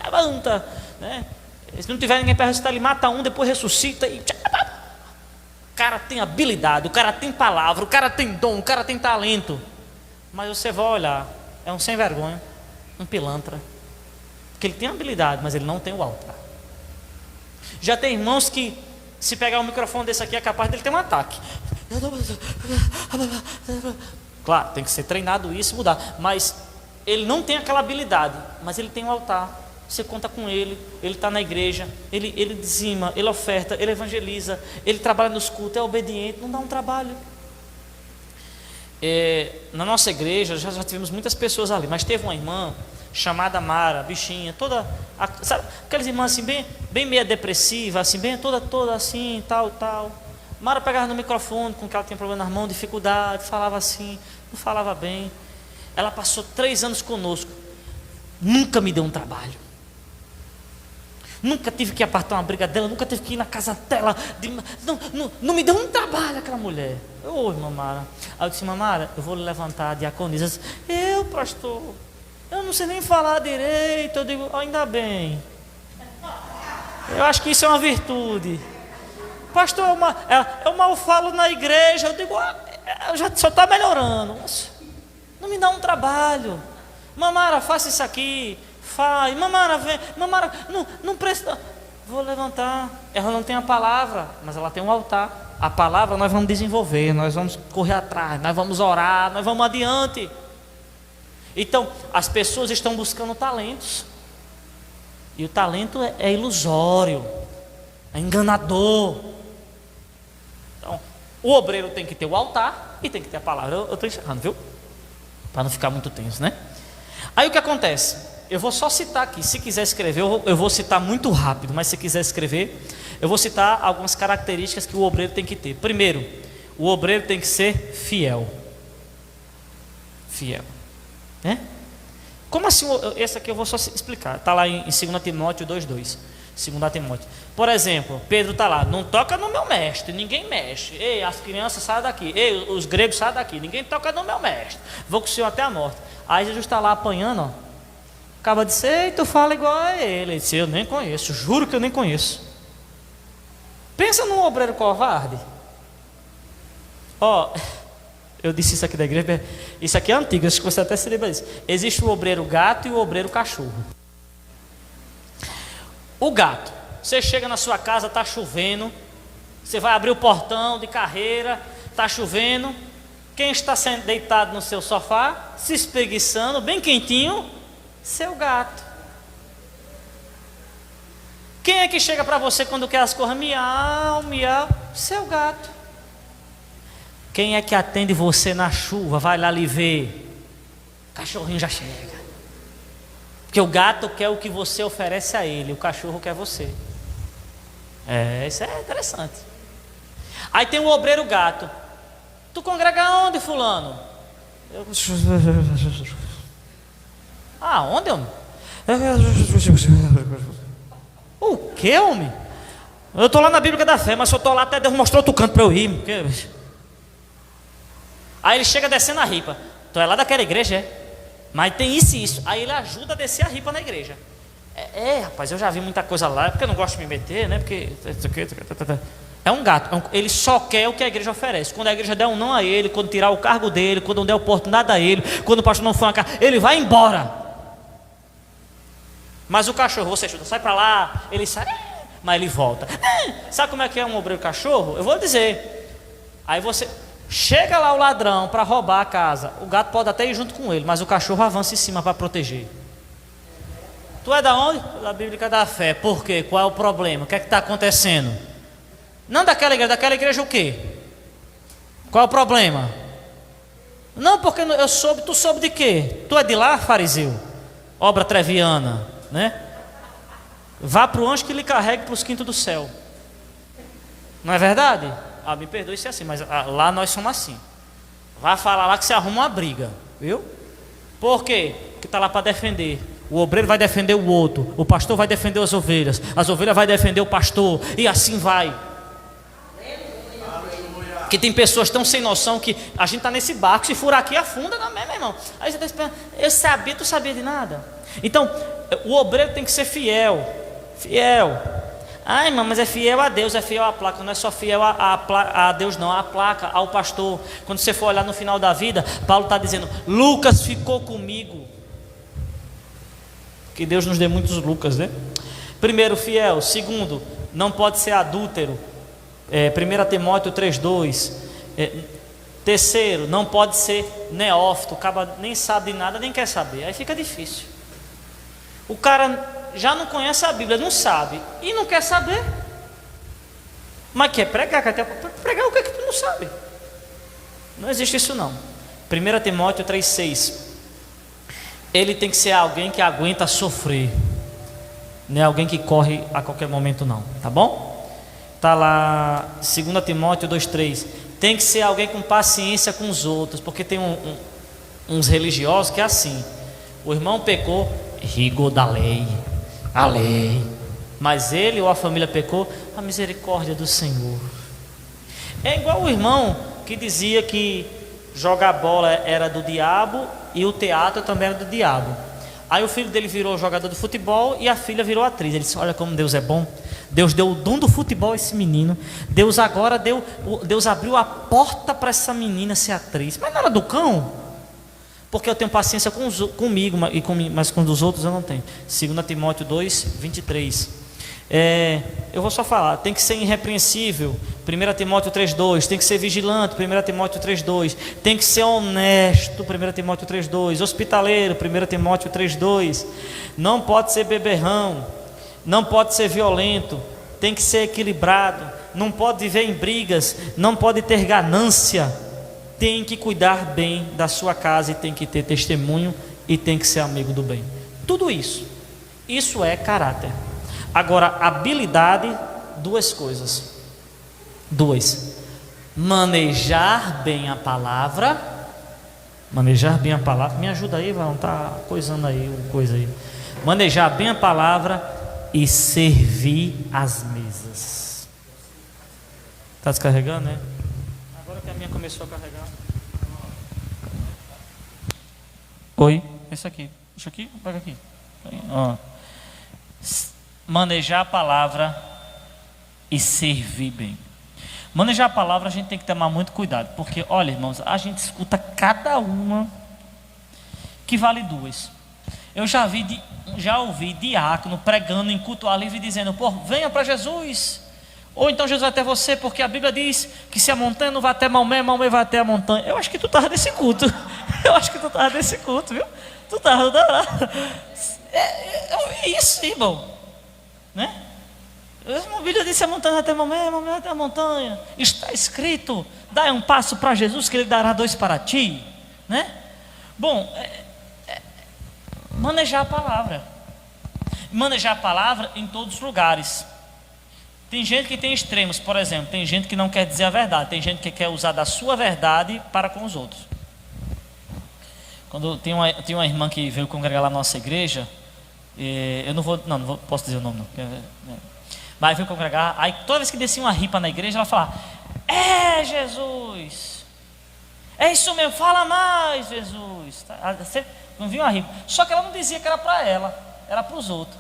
levanta, né? Se não tiver ninguém para ressuscitar, ele mata um, depois ressuscita e... O cara tem habilidade, o cara tem palavra, o cara tem dom, o cara tem talento. Mas você vai olhar, é um sem vergonha, um pilantra. Porque ele tem habilidade, mas ele não tem o altar. Já tem irmãos que, se pegar um microfone desse aqui, é capaz dele ter um ataque. Claro, tem que ser treinado isso e mudar. Mas ele não tem aquela habilidade, mas ele tem o altar. Você conta com ele está na igreja, ele dizima, ele oferta, ele evangeliza, ele trabalha nos cultos, é obediente, não dá um trabalho. Na nossa igreja já tivemos muitas pessoas ali, mas teve uma irmã chamada Mara, bichinha, toda, sabe, aquelas irmãs assim, bem meia depressiva, assim, bem toda assim, tal. Mara pegava no microfone com que ela tinha problema nas mãos, dificuldade, falava assim, não falava bem. Ela passou 3 anos conosco, nunca me deu um trabalho. Nunca tive que apartar uma briga dela, nunca tive que ir na casa dela. Não me deu um trabalho aquela mulher. Ô, irmã Mara. Aí eu disse: Mara, eu vou levantar a diaconisa. Eu, pastor, eu não sei nem falar direito. Eu digo: ainda bem. Eu acho que isso é uma virtude. Pastor, eu mal falo na igreja. Eu digo: só está melhorando. Não me dá um trabalho. Mamara, faça isso aqui. Faz. Mamara, vem. Mamara, não precisa. Vou levantar. Ela não tem a palavra, mas ela tem um altar. A palavra nós vamos desenvolver, nós vamos correr atrás, nós vamos orar, nós vamos adiante. Então, as pessoas estão buscando talentos. E o talento é ilusório, é enganador. Então, o obreiro tem que ter o altar e tem que ter a palavra. Eu estou encerrando, viu? Para não ficar muito tenso, né? Aí o que acontece? Eu vou só citar aqui. Se quiser escrever, eu vou citar muito rápido, mas se quiser escrever, eu vou citar algumas características que o obreiro tem que ter. Primeiro, o obreiro tem que ser fiel. Fiel, né? Como assim? Esse aqui eu vou só explicar. Está lá em 2 Timóteo 2:2. 2 Timóteo. Por exemplo, Pedro está lá: não toca no meu mestre, ninguém mexe. Ei, as crianças saem daqui. Ei, os gregos saem daqui. Ninguém toca no meu mestre. Vou com o senhor até a morte. Aí Jesus está lá apanhando, ó. Acaba de ser, e tu fala igual a ele. Ele disse: eu nem conheço, juro que eu nem conheço. Pensa num obreiro covarde. Ó, eu disse isso aqui da igreja. Isso aqui é antigo, acho que você até se lembra disso. Existe o obreiro gato e o obreiro cachorro. O gato: você chega na sua casa, está chovendo, você vai abrir o portão de carreira, está chovendo. Quem está deitado no seu sofá, se espreguiçando, bem quentinho? Seu gato. Quem é que chega para você quando quer as coisas? Miau, miau. Seu gato. Quem é que atende você na chuva? Vai lá lhe ver. Cachorrinho já chega. Porque o gato quer o que você oferece a ele, o cachorro quer você. Isso é interessante. Aí tem o obreiro gato. Tu congrega onde, fulano? Onde, homem? O que, homem? Eu estou lá na Bíblia da Fé, mas se eu estou lá até Deus mostrou outro canto para eu ir. Aí ele chega descendo a ripa. Tu é lá daquela igreja, é? Mas tem isso e isso. Aí ele ajuda a descer a ripa na igreja. Rapaz, eu já vi muita coisa lá. Porque eu não gosto de me meter, né? Porque é um gato. Ele só quer o que a igreja oferece. Quando a igreja der um não a ele, quando tirar o cargo dele, quando não der oportunidade a ele, quando o pastor não for uma casa, ele vai embora. Mas o cachorro, você ajuda, sai para lá, ele sai, mas ele volta. Sabe como é que é um obreiro cachorro? Eu vou dizer. Aí você chega lá o ladrão para roubar a casa. O gato pode até ir junto com ele, mas o cachorro avança em cima para proteger. Tu é da onde? Da Bíblia da Fé. Por quê? Qual é o problema? O que é que está acontecendo? Não daquela igreja o quê? Qual é o problema? Não, porque eu soube, tu soube de quê? Tu é de lá, fariseu? Obra treviana, né? Vá para o anjo que lhe carregue para os quintos do céu. Não é verdade? Me perdoe se é assim, mas lá nós somos assim. Vai falar lá que você arruma uma briga, viu? Por quê? Porque está lá para defender. O obreiro vai defender o outro, o pastor vai defender as ovelhas vai defender o pastor, e assim vai. Que tem pessoas tão sem noção que a gente está nesse barco, se furar aqui afunda, não, meu irmão. Aí você está esperando, tu sabia de nada. Então, o obreiro tem que ser fiel. Irmão, mas é fiel a Deus, é fiel à placa. Não é só fiel a Deus não, a placa, ao pastor. Quando você for olhar no final da vida, Paulo está dizendo, Lucas ficou comigo. Que Deus nos dê muitos Lucas, né? Primeiro, fiel. Segundo, não pode ser adúltero. 1 Timóteo 3,2. Terceiro, não pode ser neófito. O cara nem sabe de nada, nem quer saber. Aí fica difícil. O cara já não conhece a Bíblia, não sabe e não quer saber, mas quer pregar o que é que tu não sabe? Não existe isso não. 1 Timóteo 3,6. Ele tem que ser alguém que aguenta sofrer, não é alguém que corre a qualquer momento não, tá bom? Tá lá 2 Timóteo 2,3. Tem que ser alguém com paciência com os outros, porque tem uns religiosos que é assim: o irmão pecou, rigor da lei, a lei, mas ele ou a família pecou, a misericórdia do Senhor. É igual o irmão que dizia que jogar bola era do diabo e o teatro também era do diabo. Aí o filho dele virou jogador de futebol e a filha virou atriz. Ele disse, olha como Deus é bom. Deus deu o dom do futebol a esse menino. Deus abriu a porta para essa menina ser atriz. Mas não era do cão? Porque eu tenho paciência comigo, mas com os outros eu não tenho. 2 Timóteo 2:23. Eu vou só falar, tem que ser irrepreensível. 1 Timóteo 3:2. Tem que ser vigilante. 1 Timóteo 3:2. Tem que ser honesto. 1 Timóteo 3:2. Hospitaleiro. 1 Timóteo 3:2. Não pode ser beberrão. Não pode ser violento. Tem que ser equilibrado. Não pode viver em brigas. Não pode ter ganância. Tem que cuidar bem da sua casa e tem que ter testemunho e tem que ser amigo do bem. Tudo isso é caráter. Agora, habilidade, duas coisas. Manejar bem a palavra. Me ajuda aí, não tá coisando aí, coisa aí. Manejar bem a palavra e servir as mesas. Tá descarregando, né? Agora que a minha começou a carregar. Oi, esse aqui. Deixa aqui, pega aqui. Ó. Manejar a palavra e servir bem. Manejar a palavra a gente tem que tomar muito cuidado, porque, olha, irmãos, a gente escuta cada uma que vale duas. Eu já ouvi diácono pregando em culto ao livre dizendo, pô, venha para Jesus. Ou então Jesus vai até você, porque a Bíblia diz que se a montanha não vai até Maomé, Maomé vai até a montanha. Eu acho que tu estava nesse culto. Viu? Tu estava lá. É isso, irmão. Né? A Bíblia disse a montanha até a montanha. Está escrito, dá um passo para Jesus que ele dará 2 para ti, né? Bom, manejar a palavra. Manejar a palavra em todos os lugares. Tem gente que tem extremos, por exemplo, tem gente que não quer dizer a verdade, tem gente que quer usar da sua verdade para com os outros. Quando tem uma irmã que veio congregar lá na nossa igreja, eu não posso dizer o nome não. Mas veio congregar, aí toda vez que descia uma ripa na igreja, ela falava: Jesus, é isso mesmo, fala mais, Jesus. Você não viu uma ripa? Só que ela não dizia que era para ela, era para os outros.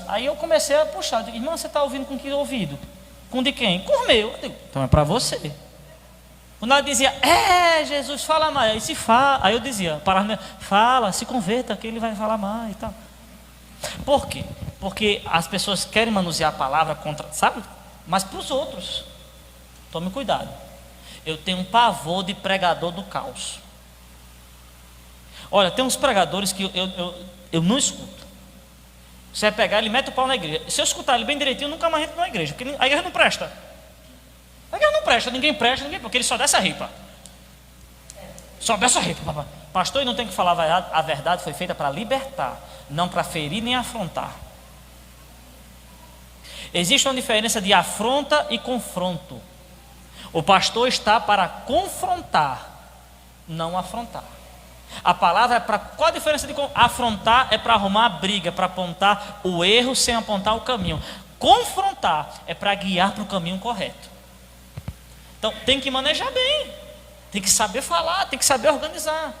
Aí eu comecei a puxar, eu digo: irmã, você está ouvindo com que ouvido? Com de quem? Com o meu. Eu digo: então é para você. Quando ela dizia: Jesus, fala mais. Aí se fala, aí eu dizia: fala, se converta, que ele vai falar mais e tal. Por quê? Porque as pessoas querem manusear a palavra contra, sabe? Mas para os outros. Tome cuidado. Eu tenho um pavor de pregador do caos. Olha, tem uns pregadores que eu não escuto. Você vai pegar, ele mete o pau na igreja. Se eu escutar ele bem direitinho, eu nunca mais entro na igreja, porque a igreja não presta. A igreja não presta, ninguém presta, porque ele só desce a ripa. Só desce a ripa, papai. Pastor, e não tem que falar a verdade, foi feita para libertar, não para ferir nem afrontar. Existe uma diferença de afronta e confronto. O pastor está para confrontar, não afrontar. A palavra é para... Qual a diferença de afrontar? É para arrumar a briga, para apontar o erro sem apontar o caminho. Confrontar é para guiar para o caminho correto. Então tem que manejar bem, tem que saber falar, tem que saber organizar,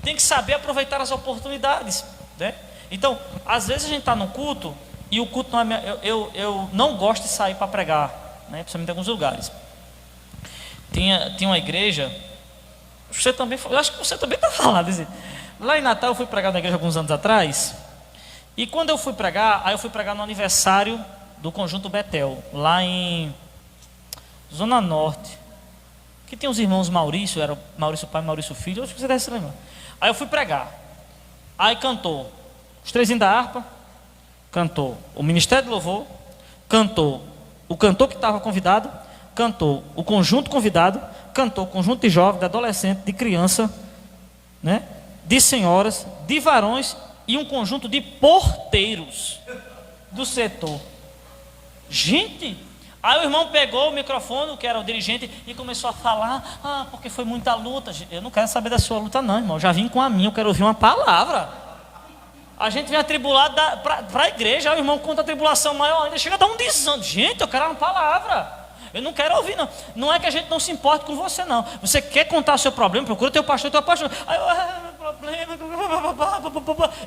tem que saber aproveitar as oportunidades, né? Então, às vezes a gente está no culto e o culto não é... Eu não gosto de sair para pregar, né? Principalmente em alguns lugares. Tinha uma igreja... eu acho que você também está falando. Lá em Natal eu fui pregar na igreja alguns anos atrás. E quando eu fui pregar, aí eu fui pregar no aniversário do Conjunto Betel, lá em Zona Norte, que tem os irmãos Maurício, era Maurício pai, Maurício filho, acho que você deve se lembrar. Aí eu fui pregar. Aí cantou os Trezinhos da Harpa, cantou o Ministério de Louvor, cantou o cantor que estava convidado, cantou o conjunto convidado, cantou o conjunto de jovens, de adolescente, de criança, né? De senhoras, de varões e um conjunto de porteiros do setor. Gente, aí o irmão pegou o microfone, que era o dirigente, e começou a falar: porque foi muita luta. Eu não quero saber da sua luta não, irmão, eu já vim com a minha, eu quero ouvir uma palavra. A gente vem atribulado para a igreja, aí o irmão conta a tribulação maior ainda, chega a dar um desânimo. Gente, eu quero uma palavra. Eu não quero ouvir, não. Não é que a gente não se importe com você, não. Você quer contar o seu problema, procura teu pastor. Aí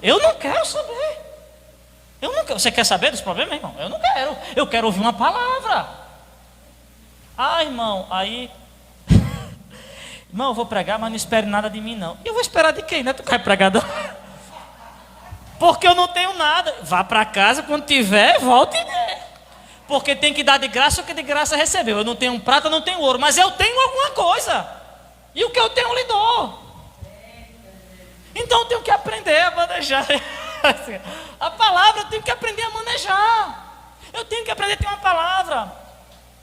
eu não quero saber. Eu não quero. Você quer saber dos problemas, irmão? Eu não quero. Eu quero ouvir uma palavra. Irmão, aí... irmão, eu vou pregar, mas não espere nada de mim, não. E eu vou esperar de quem, né? Tu vai pregar, não? Porque eu não tenho nada. Vá para casa, quando tiver, volte e dê. Porque tem que dar de graça o que de graça recebeu. Eu não tenho prata, não tenho ouro, mas eu tenho alguma coisa. E o que eu tenho eu lhe dou. Então eu tenho que aprender a manejar. A palavra eu tenho que aprender a manejar. Eu tenho que aprender a ter uma palavra.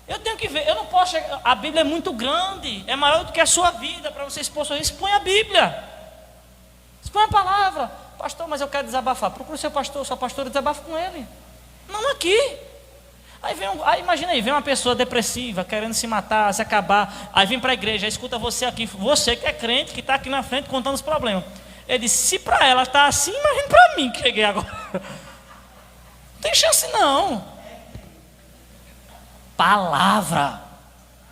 Eu tenho que ver. Eu não posso chegar. A Bíblia é muito grande. É maior do que a sua vida. Para você expor sua vida, expõe a Bíblia. Expõe a palavra. Pastor, mas eu quero desabafar. Procura o seu pastor, sua pastora, desabafa com ele. Não aqui. Aí imagina aí, vem uma pessoa depressiva, querendo se matar, se acabar. Aí vem para a igreja, aí escuta você aqui, você que é crente, que está aqui na frente contando os problemas. Ele disse: se para ela está assim, imagina para mim que cheguei agora. Não tem chance não. Palavra,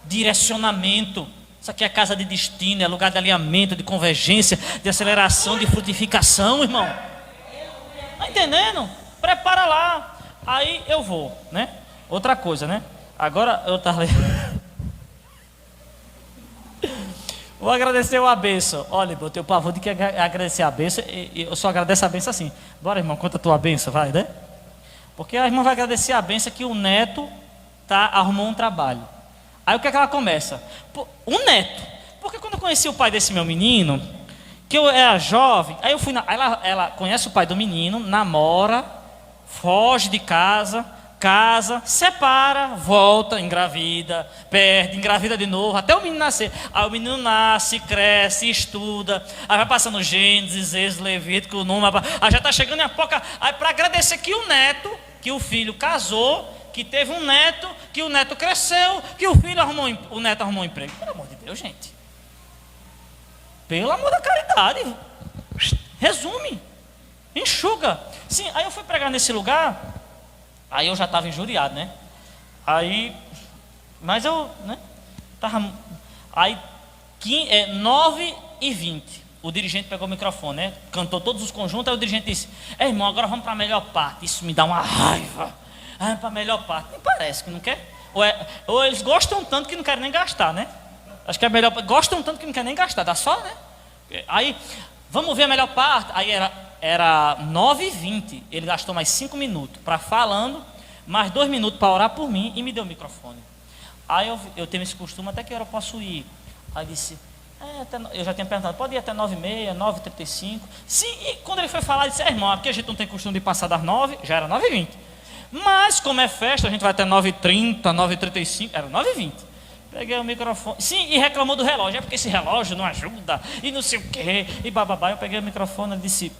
direcionamento. Isso aqui é casa de destino, é lugar de alinhamento, de convergência, de aceleração, de frutificação, irmão. Tá entendendo? Prepara lá. Aí eu vou, né? Outra coisa, né? Agora eu estava... Vou agradecer a bênção. Olha, eu tenho pavor de que agradecer a bênção. E eu só agradeço a bênção assim. Bora, irmão, conta a tua bênção, vai, né? Porque a irmã vai agradecer a bênção que o neto arrumou um trabalho. Aí o que é que ela começa? O neto. Porque quando eu conheci o pai desse meu menino, que eu era jovem, aí eu fui ela conhece o pai do menino, namora, foge de casa, casa, separa, volta, engravida, perde, engravida de novo, até o menino nascer. Aí o menino nasce, cresce, estuda, aí vai passando Gênesis, Êxodo, Levítico, Número, aí já está chegando em Apocalipse, aí para agradecer que o neto, que o filho casou, que teve um neto, que o neto cresceu, que o neto arrumou um emprego. Pelo amor de Deus, gente. Pelo amor da caridade. Resume. Enxuga. Sim, aí eu fui pregar nesse lugar, aí eu já estava injuriado, né? Mas eu, né? Aí, 9h20, o dirigente pegou o microfone, né? Cantou todos os conjuntos, aí o dirigente disse: irmão, agora vamos para a melhor parte. Isso me dá uma raiva. Para a melhor parte. Nem parece que não quer. Ou eles gostam tanto que não querem nem gastar, né? Acho que é melhor. Gostam tanto que não querem nem gastar, dá só, né? Aí, vamos ver a melhor parte. Aí era 9h20. Ele gastou mais 5 minutos para falando, mais 2 minutos para orar por mim e me deu o microfone. Aí eu tenho esse costume, até que hora eu posso ir? Aí disse: eu já tinha perguntado, pode ir até 9h30, 9h35. Sim, e quando ele foi falar, eu disse: irmão, é porque a gente não tem costume de passar das 9, já era 9h20. Mas como é festa, a gente vai até 9h30, 9h35, era 9h20. Peguei o microfone, sim, e reclamou do relógio, porque esse relógio não ajuda, e não sei o quê, e bababá. Eu peguei o microfone e disse: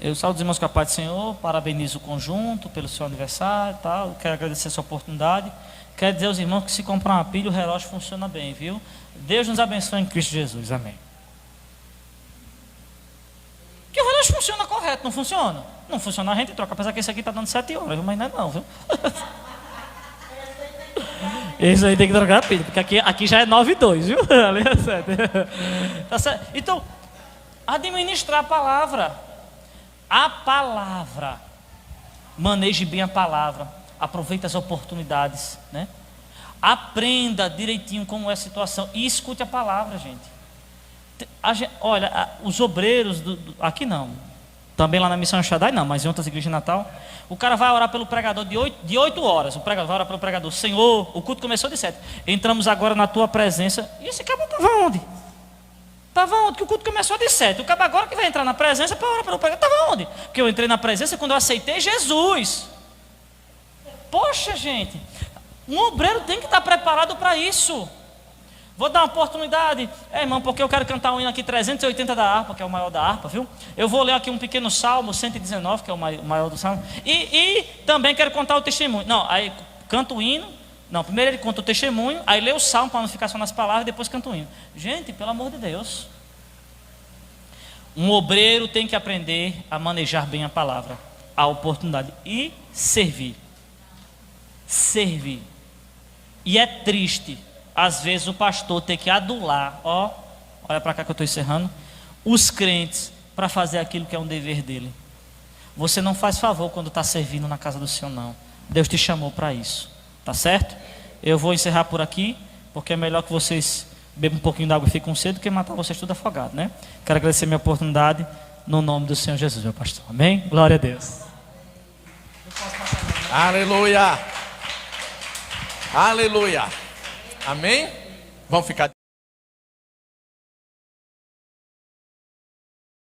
eu saúdo os irmãos com a paz do Senhor, parabenizo o conjunto pelo seu aniversário e tal, quero agradecer essa oportunidade. Quero dizer aos irmãos que se comprar uma pilha, o relógio funciona bem, viu? Deus nos abençoe em Cristo Jesus, amém. Que o relógio funciona correto, não funciona? Não funciona, a gente troca, apesar que esse aqui está dando 7 horas, mas não é não, viu? Esse aí tem que trocar a pilha, porque aqui já é 9h02, viu? Ali é 7. Tá certo? Então, administrar a palavra. A palavra. Maneje bem a palavra. Aproveite as oportunidades, né? Aprenda direitinho como é a situação e escute a palavra, gente. Olha, os obreiros, aqui não, também lá na Missão Shaddai não, mas em outras igrejas de Natal, o cara vai orar pelo pregador de 8 horas, o pregador vai orar pelo pregador: Senhor, o culto começou de 7, entramos agora na tua presença. E esse cabo estava onde? Estava onde? Que o culto começou de 7, o cabo agora que vai entrar na presença para orar pelo pregador, estava onde? Porque eu entrei na presença quando eu aceitei Jesus. Poxa, gente, um obreiro tem que estar preparado para isso. Vou dar uma oportunidade, irmão, porque eu quero cantar um hino aqui 380 da harpa, que é o maior da harpa, viu? Eu vou ler aqui um pequeno salmo, 119, que é o maior do salmo. E também quero contar o testemunho. Não, aí canta o hino. Não, primeiro ele conta o testemunho, aí lê o salmo para não ficar só nas palavras, e depois canta o hino. Gente, pelo amor de Deus. Um obreiro tem que aprender a manejar bem a palavra, a oportunidade e servir. Servir. E é triste às vezes o pastor ter que adular, olha para cá que eu estou encerrando, os crentes para fazer aquilo que é um dever dele. Você não faz favor quando está servindo na casa do Senhor, não. Deus te chamou para isso, tá certo? Eu vou encerrar por aqui, porque é melhor que vocês bebam um pouquinho de água e fiquem com sede do que matar vocês tudo afogado, né? Quero agradecer minha oportunidade no nome do Senhor Jesus, meu pastor. Amém? Glória a Deus. Aleluia. Aleluia. Amém? Vamos ficar de